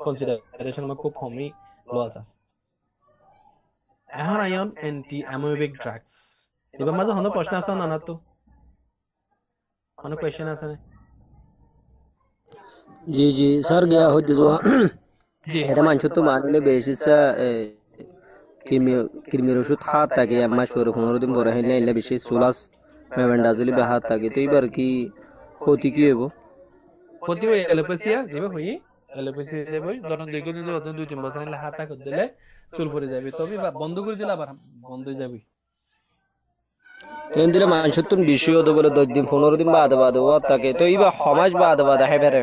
কনসিডারেশন আমার খুব কমই লওয়া যায়। এখন আইন এন্টি অ্যামোয়েবিক ড্রাগস, এবার মাঝে হনো প্রশ্ন আছে না তো অনেক কোয়েশ্চেন আছে না? जी जी सर गया हो जो জি এটা মানছ তো মানলে বেশি কিরমির ওষুধ হাত থাকে আমার শরীর 15 দিন পরে হইলে এলে বেশি সোলাস মেভেন্ডাজলি বে হাত থাকে তো এবার কি ক্ষতি কি হইব? ক্ষতি হয়ে এলোপেসিয়া যেবে হই এলোপেসিয়া যাবে ধরুন দীর্ঘদিন ধরে 2-3 বছর নিলে হাত করে দিলে চুল পড়ে যাবে, তবে বন্ধ করে দিলে আবার বন্ধ হয়ে যাবে। তেন দিলে মানছ তো বেশি হতে বলে 10 দিন 15 দিন বাদে বাদে ও থাকে তো এবার সমাজ বাদে বাদে হেবারে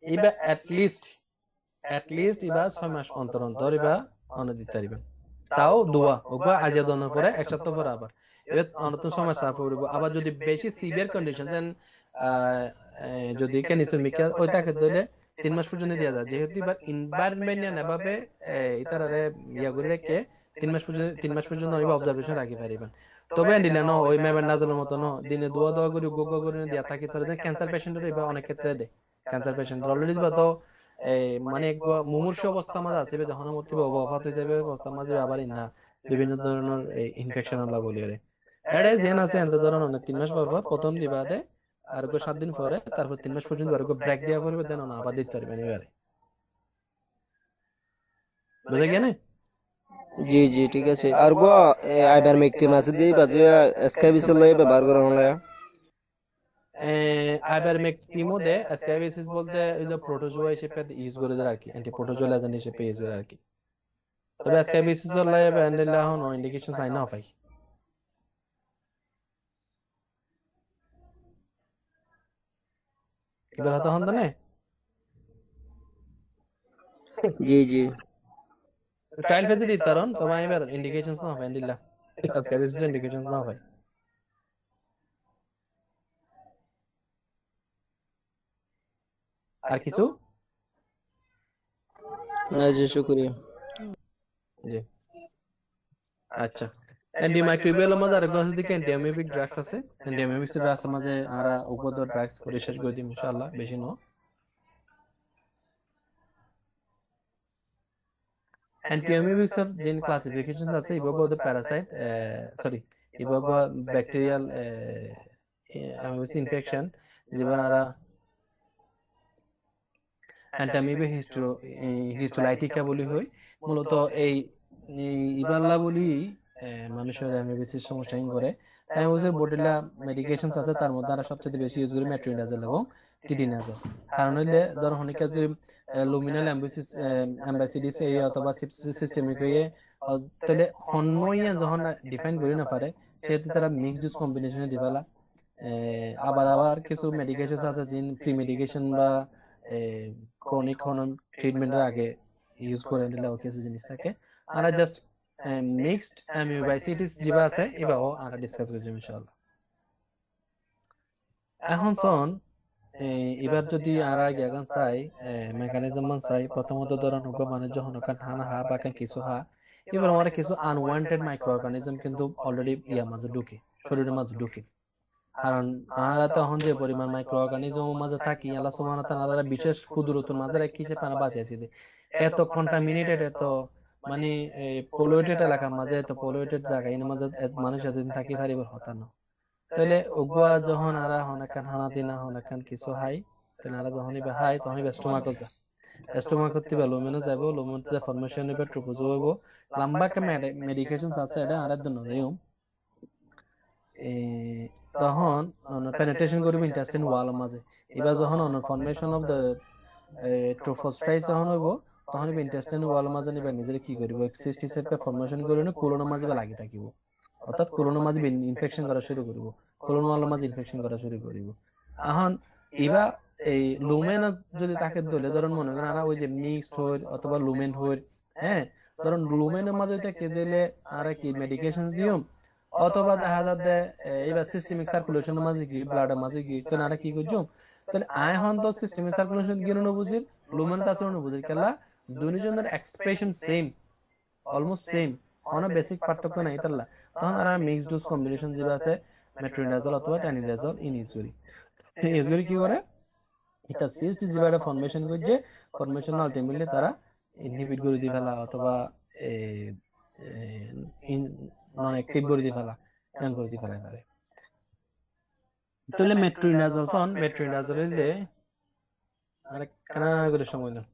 এবার অ্যাটলিস্ট এবার 6 মাস অন্তর অন্তর এবার অনে দিতে পারবেন, তাও দোয়া ওগা আজিয়া দনের পরে 1 সপ্তাহ পরে আবার এবার নতুন সমস্যা পড়ব। আবার যদি বেশি সিভিয়ার কন্ডিশন দেন যদি ক্যানিসের মিকা ওই তাকে দিলে 3 মাস পর্যন্ত দেওয়া যায়, যেহেতু এবার এনভায়রনমেন্ট নিয়ে নেভাবে ইতারারে ইয়া করে রেখে 3 মাস পর্যন্ত অনেক অবজারভেশন রাখি পারিবেন। তবে দিলে ন ওই মেবের নাজলের মতো ন দিনে দোয়া দোয়া করে গোগা করে দিয়া থাকি ধরে যে ক্যান্সার পেশেন্টের এবার অনেক ক্ষেত্রে দেয়, ক্যান্সার পেশেন্ট অলরেডি বা তো মানে মুমূর্ষু অবস্থা মাঝে আছে যখন মধ্যে অবঘাত হয়ে যাবে অবস্থা মাঝে আবার না বিভিন্ন ধরনের ইনফেকশন আল্লাহ বলি রে এড়ে জেন আছে এত ধরনের 3 মাস পর পর প্রথম দিবা দে আর 7 দিন পরে তারপর 3 মাস পর্যন্ত আর ব্রেক দেওয়া পড়বে দেন না আবার দিতে পারবেন এবারে, বুঝে গেলে? জি জি ঠিক আছে আর গো আইবার মেকটিম আছে দেই বাজে এসকেবিসল লয়ে ব্যবহার করা হলো আইভারমেকটিনও দেয়, স্ক্যাবিসিস বলতে ওই যে প্রোটোজোয়া হিসেবে ইউজ করে দেয় আর কি, অ্যান্টি প্রোটোজোয়াল এজেন্ট হিসেবে ইউজ করে আর কি। তবে আজকে বেসিস লাই ব্যান্ডেলা হন ইন্ডিকেশন সাইন না পাই এবার হতো হন না জি জি ট্রায়াল ফেজে দিতে পারন তবে এবার ইন্ডিকেশনস না পাই দিল্লা আজকে বেসিস ইন্ডিকেশনস না পাই আর কিছু জি শুক্রিয়া জি আচ্ছা অ্যান্টিমাইক্রোবিয়ালের মধ্যে আরেকটা আছে দিকে অ্যান্টিঅ্যামিবিক ড্রাগস আছে অ্যান্টিঅ্যামিবিক ড্রাগসের মাঝে আরা উপদ ড্রাগস রিসার্চ করে দিই ইনশাআল্লাহ বেশি নো অ্যান্টিঅ্যামিবিক্সের যে ক্লাসিফিকেশন আছে ইবগো দ্য প্যারাসাইট সরি ইবগো ব্যাকটেরিয়াল অ্যামিবিক ইনফেকশন যেবার আরা অ্যান্টামিবে হিস্টোলাইটিকা বলি হয় মূলত এই ইবাল্লা বলি মানুষের অ্যামিবিসির সমস্যা করে তাই বলছে বডিলা মেডিকেশন আছে তার মধ্যে আমরা সবচেয়ে বেশি ইউজ করি মেট্রোনিডাজল এবং টিটিনাজল কারণ হইলে ধর অনেকে যদি লুমিনাল অ্যাম্বাসিডিস এই অথবা সিস্টেমিক হয়ে তাহলে হন্যইয়া যখন ডিফাইন করি না পারে সেহেতু তারা মিক্সড ইউজ কম্বিনেশনে দিবালা আবার আবার কিছু মেডিকেশন আছে যে প্রি মেডিকেশন বা ক্রনিক ট্রিটমেন্টের আগে ইউজ করে নিলে কিছু জিনিস থাকে আমরা জাস্ট মিক্সড অ্যামিওবাইসিটিস যেবা আছে এবাও আমরা ডিসকাস করছি ইনশাআল্লাহ এখন শোন এবার যদি আর জ্ঞান চাই মেকানিজম মান চাই প্রথমত ধরুন হুক মানে যখন ওখান হানা হা বা কিছু হা এবার আমার কিছু আনওয়ান্টেড মাইক্রো অর্গানিজম কিন্তু অলরেডি ইয়ার মাঝে ঢুকে শরীরের মাঝে ঢুকে কারণ আহারা তখন যে পরিমাণ মাইক্রো অর্গানিজম মাঝে থাকি আল্লাহ সুবহানাহু ওয়া তাআলা বিশেষ কুদরতের মাঝে রেখে সে পানা বাঁচিয়েছে এত কন্টামিনেটেড এত মানে পলিউটেড এলাকার মাঝে এত পলিউটেড জায়গা এর মাঝে মানুষ এতদিন থাকি পারিবার হতা না তাহলে ওগুয়া যখন আরা হনাকান হানা দিনা হনাকান কিছু হাই তাহলে আরা যখনই বা হাই তখনই স্টোমাক যা স্টোমাক করতে বা লোমেনে যাব লোমেন যে ফরমেশন হবে ট্রোপোজো হইব লম্বা কে মেডিকেশন আছে এটা আরার জন্য যাইও তখন পেনিট্রেশন করবে ইন্টেস্টাইন ওয়ালের মাঝে এবার যখন ফরমেশন অফ দ্য ট্রোফোস্টাইস যখন হইব তখন ইন্টেস্টাইন ওয়ালের মাঝে নিবে নিজের কি করব সিস্ট হিসেবে ফরমেশন করে নে কোলনের মাঝে লাগি থাকিব অর্থাৎ কোলনের মাঝে ইনফেকশন করা শুরু করব কোলন ওয়ালের মাঝে ইনফেকশন করা শুরু করিব এখন এবার এই লুমেন যদি তাকে দলে ধরুন মনে করেন আর ওই যে মিক্সড হইল অথবা লুমেন হইল হ্যাঁ ধরুন লুমেনের মাঝে ওইটাকে দিলে আর কি মেডিকেশন দিও অথবা দেখা যাচ্ছে এবার সিস্টেমিক সার্কুলেশনের মাঝে কি ব্লাডের মাঝে কি তো নারা কি করছো তাহলে আয় হন তো সিস্টেমিক সার্কুলেশন কি বুঝির লুমেন তাসে বুঝির কেলা দুইজনের এক্সপ্রেশন সেম অলমোস্ট সেম কোনো বেসিক পার্থক্য নাই তাহলে তখন আর মিক্সড ডোজ কম্বিনেশন যেটা আছে মেট্রোনিডাজল অথবা ট্যানিডাজল ইউজ করি ইউজ করি কি করে এটা সিস্ট যেভাবে ফরমেশন করছে ফরমেশন আলটিমেটলি তারা ইনহিবিট করে দিয়ে ফেলা অথবা নন অ্যাক্টিভ করে দিয়ে ফেলা এমন করে দিয়ে ফেলা পারে তাহলে মেট্রোনিডাজল তখন মেট্রোনিডাজল দিলে আরেক কানা করে সময় দেন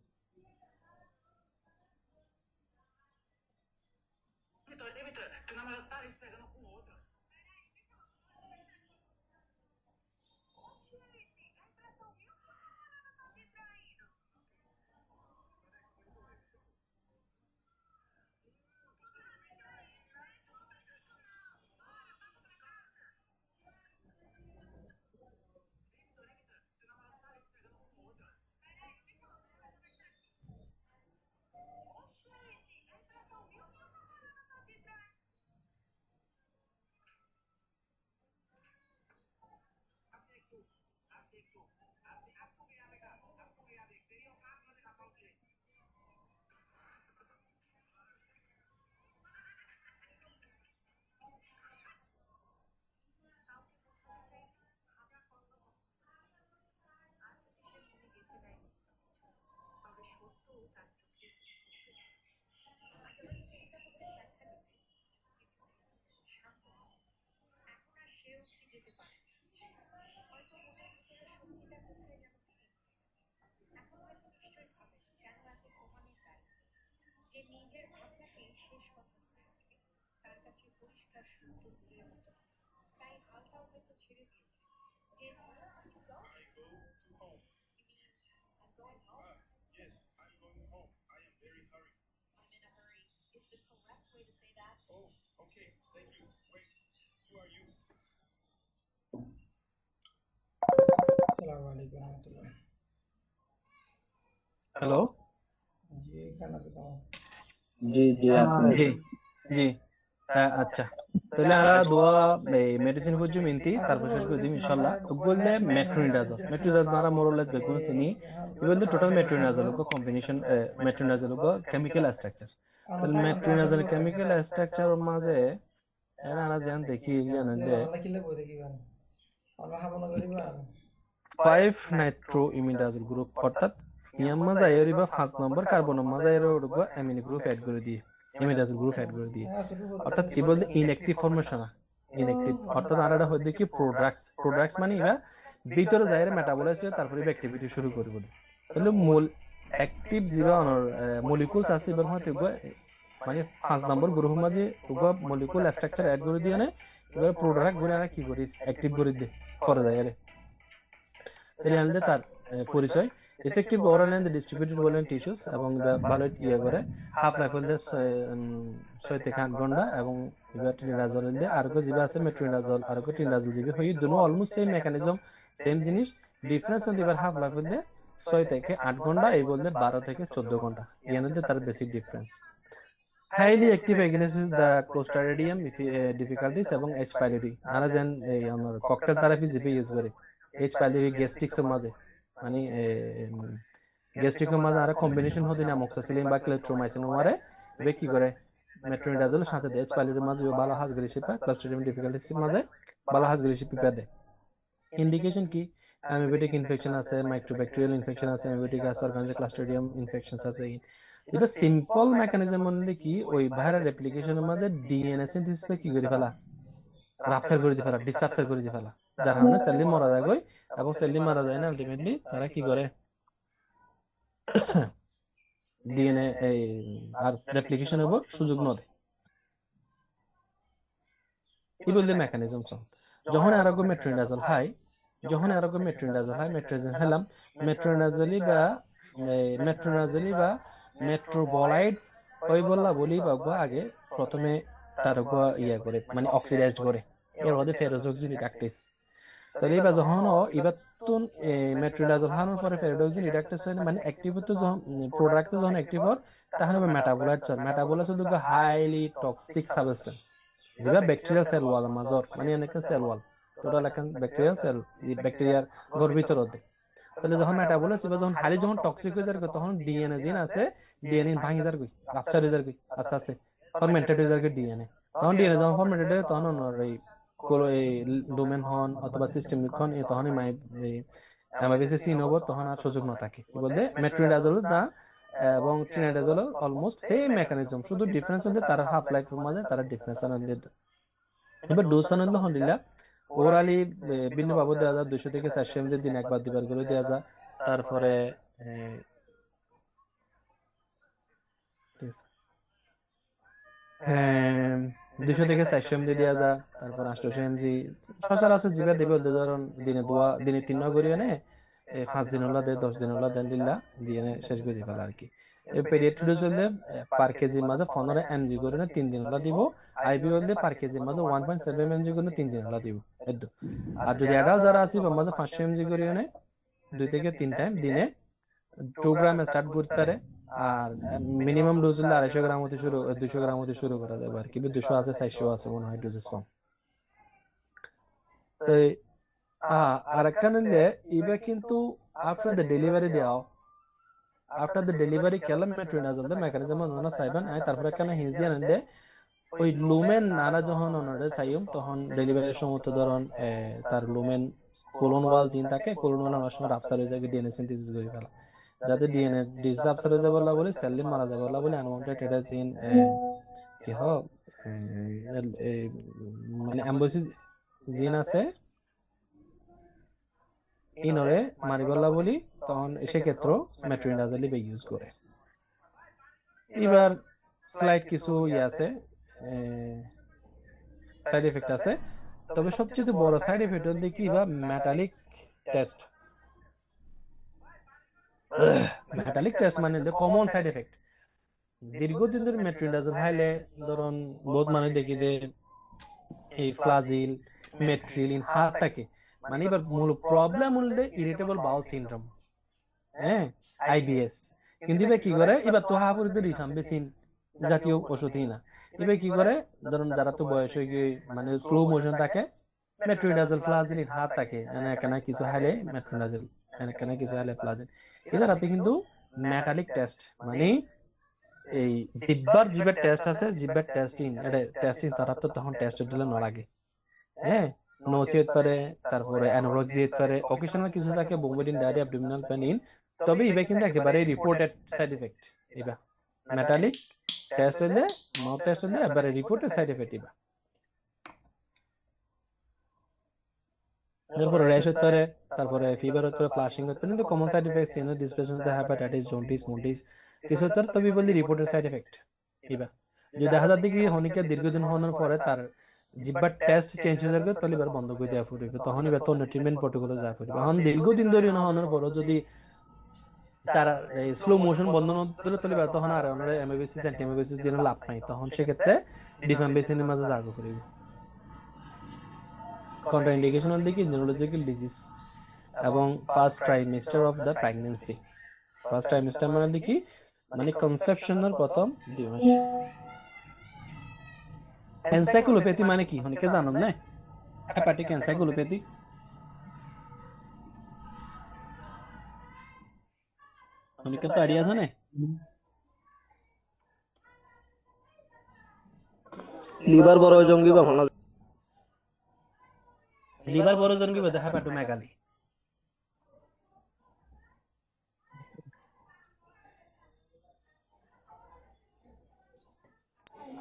আসসালামু আলাইকুম রহমতুল্লাহ। হ্যালো। জি, কেমন আছে কেমন? জি জি আছেন। জি জি আচ্ছা, তাহলে আমরা দোয়া মেডিসিন বুঝু মিনতি তারপর শেষ করে দিম ইনশাআল্লাহ। বললে মেট্রোনিডাজল মেট্রোনিডাজল দ্বারা মোরলেস বেগুন চিনি বলতে টোটাল মেট্রোনিডাজল को কম্বিনেশন মেট্রোনিডাজল को কেমিক্যাল স্ট্রাকচার। তাহলে মেট্রোনিডাজল কেমিক্যাল স্ট্রাকচার মাঝে এটা আমরা যেন দেখি জানেন যে আল্লাহ কিলে বই দেখিবেন আল্লাহ হাবনা করিবেন 5 নাইট্রো ইমিডাজল গ্রুপ অর্থাৎ ইয়াম মাঝে এরিবা 5 নম্বর কার্বন মাঝে এর অ্যামিনো গ্রুপ অ্যাড করে দিয়ে ইমিডাজল গ্রুপ অ্যাড করে দিয়ে অর্থাৎ এই বলতে ইনঅ্যাক্টিভ ফরমেশন ইনঅ্যাক্টিভ অর্থাৎ আর এটা হইতে কি প্রোডাক্টস মানে ইবা ভিতরে যাইরে মেটাবলাইজড হয়ে তারপরে অ্যাক্টিভিটি শুরু করব। তাহলে মূল অ্যাক্টিভ যেবা অনর মলিকুলস আছে এবার হয়তো মানে 5 নম্বর গ্রুপের মাঝে উগা মলিকুল স্ট্রাকচার অ্যাড করে দিয়ে এবার প্রোডাক্ট গুলো আর কি করি অ্যাক্টিভ করে দে ফরে যায় তাহলে তার পরিচয় effective oral and distributed volume tissues এবং ভালো ইয়ে করে হাফ লাইফ হলে 6 থেকে 8 ঘন্টা এবং এবার ট্রিনাজল হলে আর কো জিবা আছে মেট্রোনিডাজল আর কো ট্রিনাজল জিবি হই দুনো অলমোস্ট সেম মেকানিজম সেম জিনিস ডিফারেন্স হল এবার হাফ লাইফ হলে 6 থেকে 8 ঘন্টা এই বলতে 12 থেকে 14 ঘন্টা ইয়ানতে তার basic difference. Highly active against the Clostridium difficulties এবং এইচ পাইলোরি আরা যেন এই আমার ককটেল থেরাপি জিবি ইউজ করে এইচ পাইলোরি গ্যাস্ট্রিক্সের মাঝে মানে গ্যাস্ট্রিকের মাঝে আর কম্বিনেশন হতে না অক্সাসিলিন বা ক্লেট্রোমাইসিন মারে বে কি করে মেট্রোনিডাজল সাথে দেয় এইচ পাইলোরির মাঝে ভালো হাজগরি শিপা ক্লোস্ট্রিডিয়াম ডিফিকাল্টিসের মাঝে ভালো হাজগরি শিপা দেয়। ইন্ডিকেশন কি অ্যামিবিটিক ইনফেকশন আছে মাইক্রোব্যাকটেরিয়াল ইনফেকশন আছে অ্যামিবিটিক আছে অর্গানজে ক্লাস্ট্রিডিয়াম ইনফেকশনস আছে। এটা সিম্পল মেকানিজম মধ্যে কি ওই ভাইরাল রেপ্লিকেশনের মধ্যে ডিএনএ সিনথেসিস কি করে ফেলা রাপচার করে দিয়ে ফেলা ডিসরাপচার করে দিয়ে ফেলা যার কারণে সেললি মারা যায় গই এবং সেললি মারা যায় না আলটিমেটলি তারা কি করে ডিএনএ এই আর রেপ্লিকেশনের উপর সুযোগ ন দেয়। এই বলতে মেকানিজম যখন আরোগ্য মেট্রোনিডাজল হাই মেট্রোনিডাজল হলাম মেট্রোনিডাজলি বা মেট্রোবলাইটস ওই বললা বলি বা আগে প্রথমে তার ইয়া করে মানে অক্সিডাইজড করে এর মধ্যে ফেরোজক্সি রিডাকটেস তাহলে এবার যখন এবার তুন মেট্রোনিডাজল হানোর পরে ফেরোজক্সি রিডাকটেস হয় মানে অ্যাক্টিভ তো যখন প্রোডাক্ট যখন অ্যাক্টিভ হয় তাহলে মেটাবোলাইটস হলো হাইলি টক্সিক সাবস্টেন্স যেটা ব্যাকটেরিয়াল সেল ওয়াল মাজর মানে অনেক সেল ওয়াল টোটাল এখন ব্যাকটেরিয়াল সেল এই ব্যাকটেরিয়ার গর ভিতরতে তাহলে যখন মেটাবোলাইটস এবার যখন হাইলি যখন টক্সিক হয়ে যায় তখন ডিএনএ জিন আছে ডিএনএ ভাঙি যার কই রাপচার হয়ে যার কই আস্তে আস্তে ফরমেন্টেড হয়ে যার ডিএনএ তখন ডিএনএ যখন ফরমেন্টেড হয় তখন এই কোলো এই ডোমেন হন অথবা সিস্টেম হন এই তখনই এমআইবিসি সিন হবো তখন আর সুযোগ না থাকে বলতে মেট্রোনিডাজল যা এবং ট্রিনিডাজল অলমোস্ট সেম মেকানিজম শুধু ডিফারেন্স হচ্ছে তার হাফ লাইফের মধ্যে তারা ডিফারেন্স আনন্দ। এবার ডোজ আনন্দ হন্ডিলা ওরালি ভিন্ন ভাবে দেওয়া যায় 200 থেকে 400 এমজি দিন একবার দুবার করে দেওয়া যায়। তারপরে ঠিক আছে, 200 থেকে 400 এমজি দেওয়া যায়। তারপর 800 এমজি সচরাচর জিবা দেবে ধরুন দিনে 3 করিয়ে নে 5 দিন হলা দেয় 10 দিন হলা দেন দিল্লা দিয়ে শেষ করে দিবা আর কি। পেডিয়াট্রিক ডোজ হলে পার কেজির মাঝে 15 এমজি করে 3 দিন হলা দিব। আইবি হলে পার কেজির মাঝে 1.7 এমজি করে 3 দিন হলা দিব এদ। আর যদি অ্যাডাল্ট যারা আছে মাঝে 500 এমজি করিয়ে নে 2 থেকে 3 টাইম দিনে 2 গ্রাম স্টার্ট করতে পারে। আর মিনিমাম ডোজ হলে 250 গ্রাম হতে শুরু 200 গ্রাম হতে শুরু করা যাবে আর কি 200 আছে 400 আছে মনে হয় ডোজেস ফর্ম। তো আর একখানে এবার কিন্তু আফটার দ্য ডেলিভারি দেওয়া আফটার দ্য ডেলিভারি কেলাম মেট্রোনিডাজল দে মেকানিজম অন্য সাইবান আই তারপরে কেন হিজ দিয়ে আনন্দে ওই লুমেন নারা যখন অনরে সাইম তখন ডেলিভারির সময় তো ধরুন তার লুমেন কোলন ওয়াল জিন থাকে কোলন ওয়াল অনেক সময় রাপচার হয়ে যায় ডিএনএ সিনথেসিস করে ফেলা যাতে ডিএনএ ডিসরাপচার হয়ে যাবে বলে সেল মারা যাবে বলে আনওয়ান্টেড এটা জিন কি হ মানে অ্যাম্বোসিস জিন আছে ইনরে মারিবল্লা বলি তখন সেক্ষেত্রে মেট্রোনিডাজল ইউজ করে। এবার স্লাইড কিছু আছে সাইড এফেক্ট আছে তবে সবচেয়ে বড় সাইড এফেক্ট হল কি বা মেটালিক টেস্ট মানে কমন সাইড এফেক্ট দীর্ঘদিন ধরে মেট্রোনিডাজল খাইলে ধরুন বহুত মানুষ দেখি যে এই ফ্লাজিল মেট্রিলিন হাত থাকে, মানে এবার মূল প্রবলেম হলে ইরিটেবল বাউল সিনড্রোম, হ্যাঁ, আইবিএস। কিন্তু এবার কি করে, এবার তো হাফুরিতে রিফাম্বিসিন জাতীয় ওষুধই না, এবার কি করে ধরুন যারা তো বয়স হয়ে গিয়ে মানে স্লো মোশন থাকে, মেট্রোনিডাজল ফ্লাজিলিন হাত থাকে এখানে কিছু হাইলে মেট্রোনিডাজল এখানে কিছু হাইলে ফ্লাজিল, এদের হাতে কিন্তু মেটালিক টেস্ট মানে এই জিব্বার টেস্ট আছে, জিব্বার টেস্টিং এটা টেস্টিং তারা তো তখন টেস্ট দিলে না লাগে, হ্যাঁ, নসিহত পারে, তারপরে অ্যানোরেক্সিয়া পারে, অকেশনাল কিছু থাকে বোমবেডিন ডায়রিয়া অ্যাবডোমিনাল পেইন, তবে ইবে কিন্তু একেবারে রিপোর্টেড সাইড এফেক্ট ইবা মেটালিক টেস্ট হইলে মাউথ টেস্ট হইলে এবারে রিপোর্টেড সাইড এফেক্ট ইবা। তারপরে র্যাশ হতে পারে, তারপরে ফিভার হতে পারে, ফ্লাশিং হতে পারে, কিন্তু কমন সাইড এফেক্ট সিনার ডিসপ্লেসমেন্ট হেপাটাইটিস জন্ডিস মুন্ডিস কিছু হতে পারে, তবে বলি রিপোর্টেড সাইড এফেক্ট ইবা। যদি দেখা যাচ্ছে কি হনিকে দীর্ঘদিন হওয়ার পরে তার জিব্বার টেস্ট চেঞ্জ হয়ে যাবে, তাহলে এবার বন্ধ করে দেওয়া পড়বে, তখন এবার তো অন্য ট্রিটমেন্ট প্রোটোকলে যাওয়া পড়বে। এখন দীর্ঘদিন ধরে না হওয়ার পরও যদি তার স্লো মোশন বন্ধ না দিলে, তাহলে এবার তখন আর আমরা এমএবিসিস অ্যান্টি এমএবিসিস দিয়ে লাভ নাই, তখন সেক্ষেত্রে ডিফাম্বিসিনের মাঝে যাগো পড়বে। কন্ট্রাইন্ডিকেশন হল দেখি নিউরোলজিক্যাল ডিজিজ এবং first trimester of the pregnancy. First trimester মানে দেখি মানে কনসেপশনের প্রথম 2 মাস। এনসাইক্লোপ্যাথি মানে কি অনেকে জানেন না? হেপাটিক এনসাইক্লোপ্যাথি অনেকে তো আইডিয়া আছে না? লিভার বড় জঙ্গি বা ভালো লিভার বড় জনকে বলে হেপাটোমেগালি।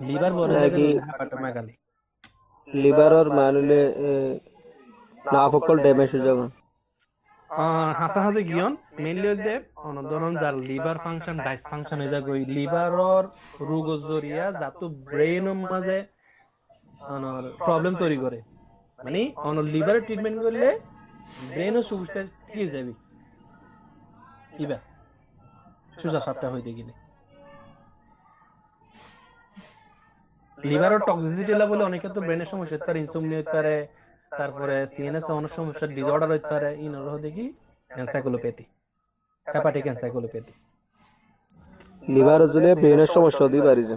লিভার বড় নাকি জনকে হেপাটোমেগালি। লিভারর মানলে না ফকল ড্যামেজ হয়ে যাবে। হাসাহাসি গিয়ন মেইনলি হচ্ছে অনদরন যার লিভার ফাংশন ডাইসফাংশন হয়ে যায়, লিভারর রোগ জরিয়া যাতো ব্রেনের মাঝে প্রবলেম তৈরি করে, মানে অন লিভার ট্রিটমেন্ট করলে ব্রেনও সুস্থ ঠিক যাবে ইবা সুজা সাপটা হইতে গেলে। লিভারের টক্সিসিটি বলে অনেকে তো ব্রেনের সমস্যা হতে পারে, ইনসোমনিয়া হতে পারে, তারপরে সিএনএস অনেক সমস্যা ডিসঅর্ডার হতে পারে, ইনর দেখি এনসাইক্লোপ্যাথি, হেপাটিক এনসাইক্লোপ্যাথি। লিভার জলে ব্রেনের সমস্যা হতে পারে যে।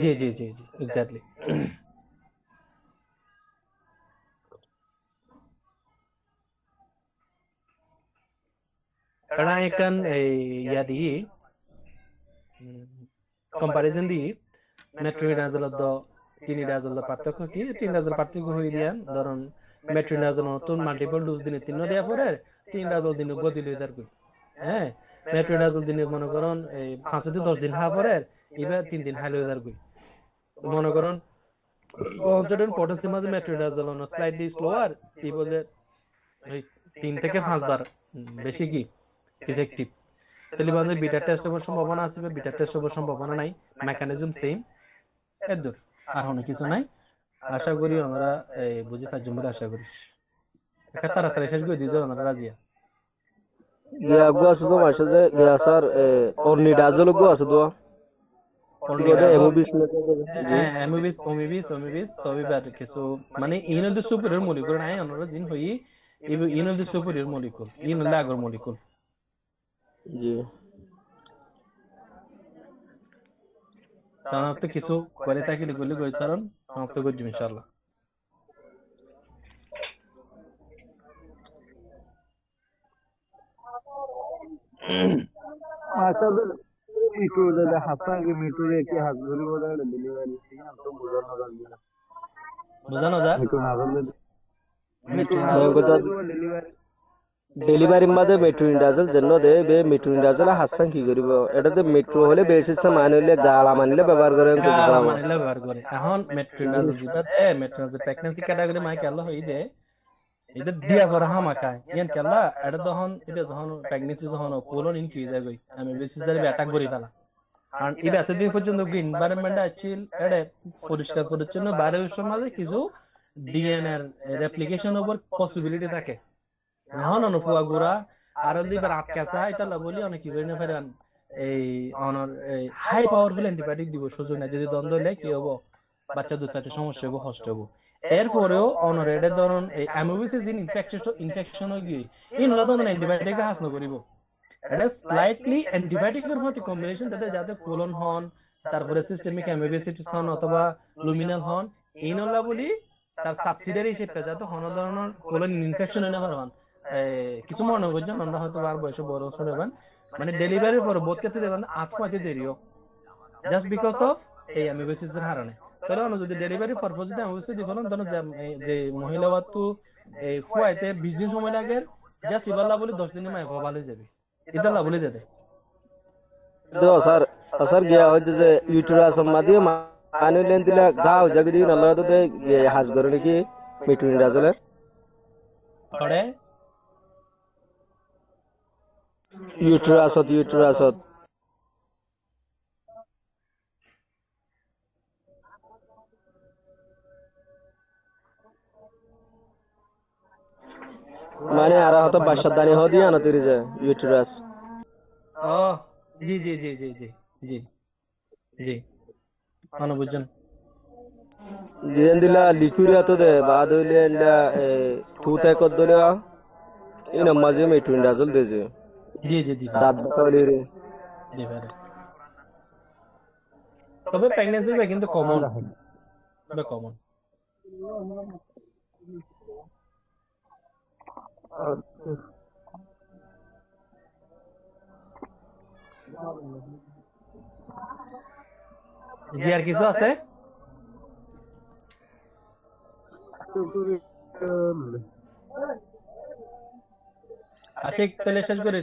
জি জি জি জি এক্স্যাক্টলি। কারণ এখান ইয়া দিয়ে কম্পারিজন দিয়ে মেট্রোনিডাজল টিনিডাজল পার্থক্য কি? টিনিডাজল পার্থক্য হয়ে দিয়া ধরুন মেট্রোনিডাজল নতুন মাল্টিপল ডোজ দিনে 3 দেওয়া পরে টিনিডাজল দিনে গদি লই দার কই, হ্যাঁ, মেট্রোনিডাজল দিনে মনে করুন এই 5 থেকে 10 দিন হওয়া পরে এবার 3 দিন হাই লই দার কই। মনে করুন কনসেন্ট্রেট পটেন্সি মাঝে মেট্রোনিডাজল অন স্লাইটলি স্লোয়ার এই বলে ওই 3 থেকে 5 বার বেশি কি ইফেক্টিভ। তাহলে আমাদের বিটা টেস্ট হওয়ার সম্ভাবনা আছে বা বিটা টেস্ট হওয়ার সম্ভাবনা নাই, মেকানিজম সেম এদুর, আর অনেক কিছু নাই। আশা করি আমরা বুঝে পাইছেন বলে আশা করি একটা তাড়াতাড়ি শেষ করে দিতে আমরা রাজিয়া। গিয়া গো আছে তো মাসে যে গিয়া স্যার অর্নিডাজল গো আছে তো ওটা এমবিস না জি এমবিস তবে বাট কিছু মানে ইনদ সুপারিয়র মলিকুল নাই আমরা জিন হই ইনদ সুপারিয়র মলিকুল ইনদ আগর মলিকুল জি। তাহলে তো কিছু করে থাকিলে গুলি করে তারন সমাপ্ত করব ইনশাআল্লাহ। আচ্ছা মিটু দাদা হাসান কি মিটু রে কি হাসগুলি বলে ডেলিভারি ঠিক না তো বোঝানো যাবে না, বুঝানো যা মিটু না বললে মিটু না মেট্রোনিডাজল বললে ডেলিভারি ডেলিভারি মাঝে মেট্রোনিডাজল জন্য দে বে মেট্রোনিডাজল হাসান কি করিব এটাতে মেট্রো হলে বেশি সময় হলে গালা মানিলে ব্যবহার করেন কত সাব মানিলে ব্যবহার করে। এখন মেট্রোনিডাজল দিবাত মেট্রোনিডাজল প্রেগন্যান্সি ক্যাটাগরি মাই কেলা হই দে এটা দিয়া পর হামাকায় ইয়ান কেলা এটা তখন এটা যখন প্রেগন্যান্সি যখন কোলন ইন কি যায় গই আমি বেশি ধরে অ্যাটাক করি ফেলা। কারণ এই এতদিন পর্যন্ত এনভায়রনমেন্ট আছিল এটা পরিষ্কার পরিচ্ছন্ন বাইরের সমাজে কিছু ডিএনএর রেপ্লিকেশন ওভার পসিবিলিটি থাকে। এখন অনুফুয়া গুড়া আর যদি এবার আটকা চায় তাহলে বলি অনেক কি করে না ফেরান এই অনর হাই পাওয়ারফুল অ্যান্টিবায়োটিক দিব সুযোগ নাই, যদি দ্বন্দ্ব হলে কি হবো, বাচ্চা দুধ পাইতে সমস্যা হবো, কষ্ট হবো। এরপরেও অনর এটা ধরুন এই অ্যামোবিসিস ইনফেকশন হয়ে গিয়ে ইনলা ধরুন অ্যান্টিবায়োটিক হাস নকরিব, এটা স্লাইটলি অ্যান্টিবায়োটিকের মতো কম্বিনেশন তাতে যাতে কোলন হন, তারপরে সিস্টেমিক অ্যামোবিসিটিস হন অথবা লুমিনাল হন, ইনলা বলি তার সাবসিডিয়ারি হিসেবে যাতে কোনো ধরনের কোলন ইনফেকশন হয়ে না পারবেন। কিছু মনে করছেন আমরা হয়তো আর বয়সে বড় হবেন, মানে ডেলিভারির পরে বোধ করতে দেবেন আত্মহত্যা দেরিও, জাস্ট বিকজ অফ এই অ্যামিবেসিসের কারণে। তাহলে অন্য যদি ডেলিভারি পারপোজ যদি অ্যামিবেসিস ডিফারেন্ট ধরুন যে মহিলা তো এই ফুয়াইতে 20 দিন সময় লাগে, জাস্ট এবার লাভ 10 দিনে মাই ভালো হয়ে যাবে, এটা লাভ বলে দেয়। তো স্যার স্যার গিয়া হইছে যে ইউটেরাস মাদি মানুলেন দিলা গাও জাগদি আল্লাহ তো দে হাজ করে নাকি মিটুইন্ডাজলে পরে ইউটেরাসত মানে আর হয়তো বাসাদানি হদি আনা তিরি যে ইউটেরাস ও জি জি জি জি জি জি জি মানে বুঝছেন। জিন দিলা লিকুরিয়া তো দে বাদ হইলে এন্ডা তুতে কদ দলিয়া ইনা মাঝে মিটুইন্ডাজল দে যে জি জি দি দাঁত বাকালি রে দি পারে, তবে প্রেগন্যান্সি কিন্তু কমন, তবে কমন। জি আর কিছু আছে? আচ্ছা তাহলে শেষ করি।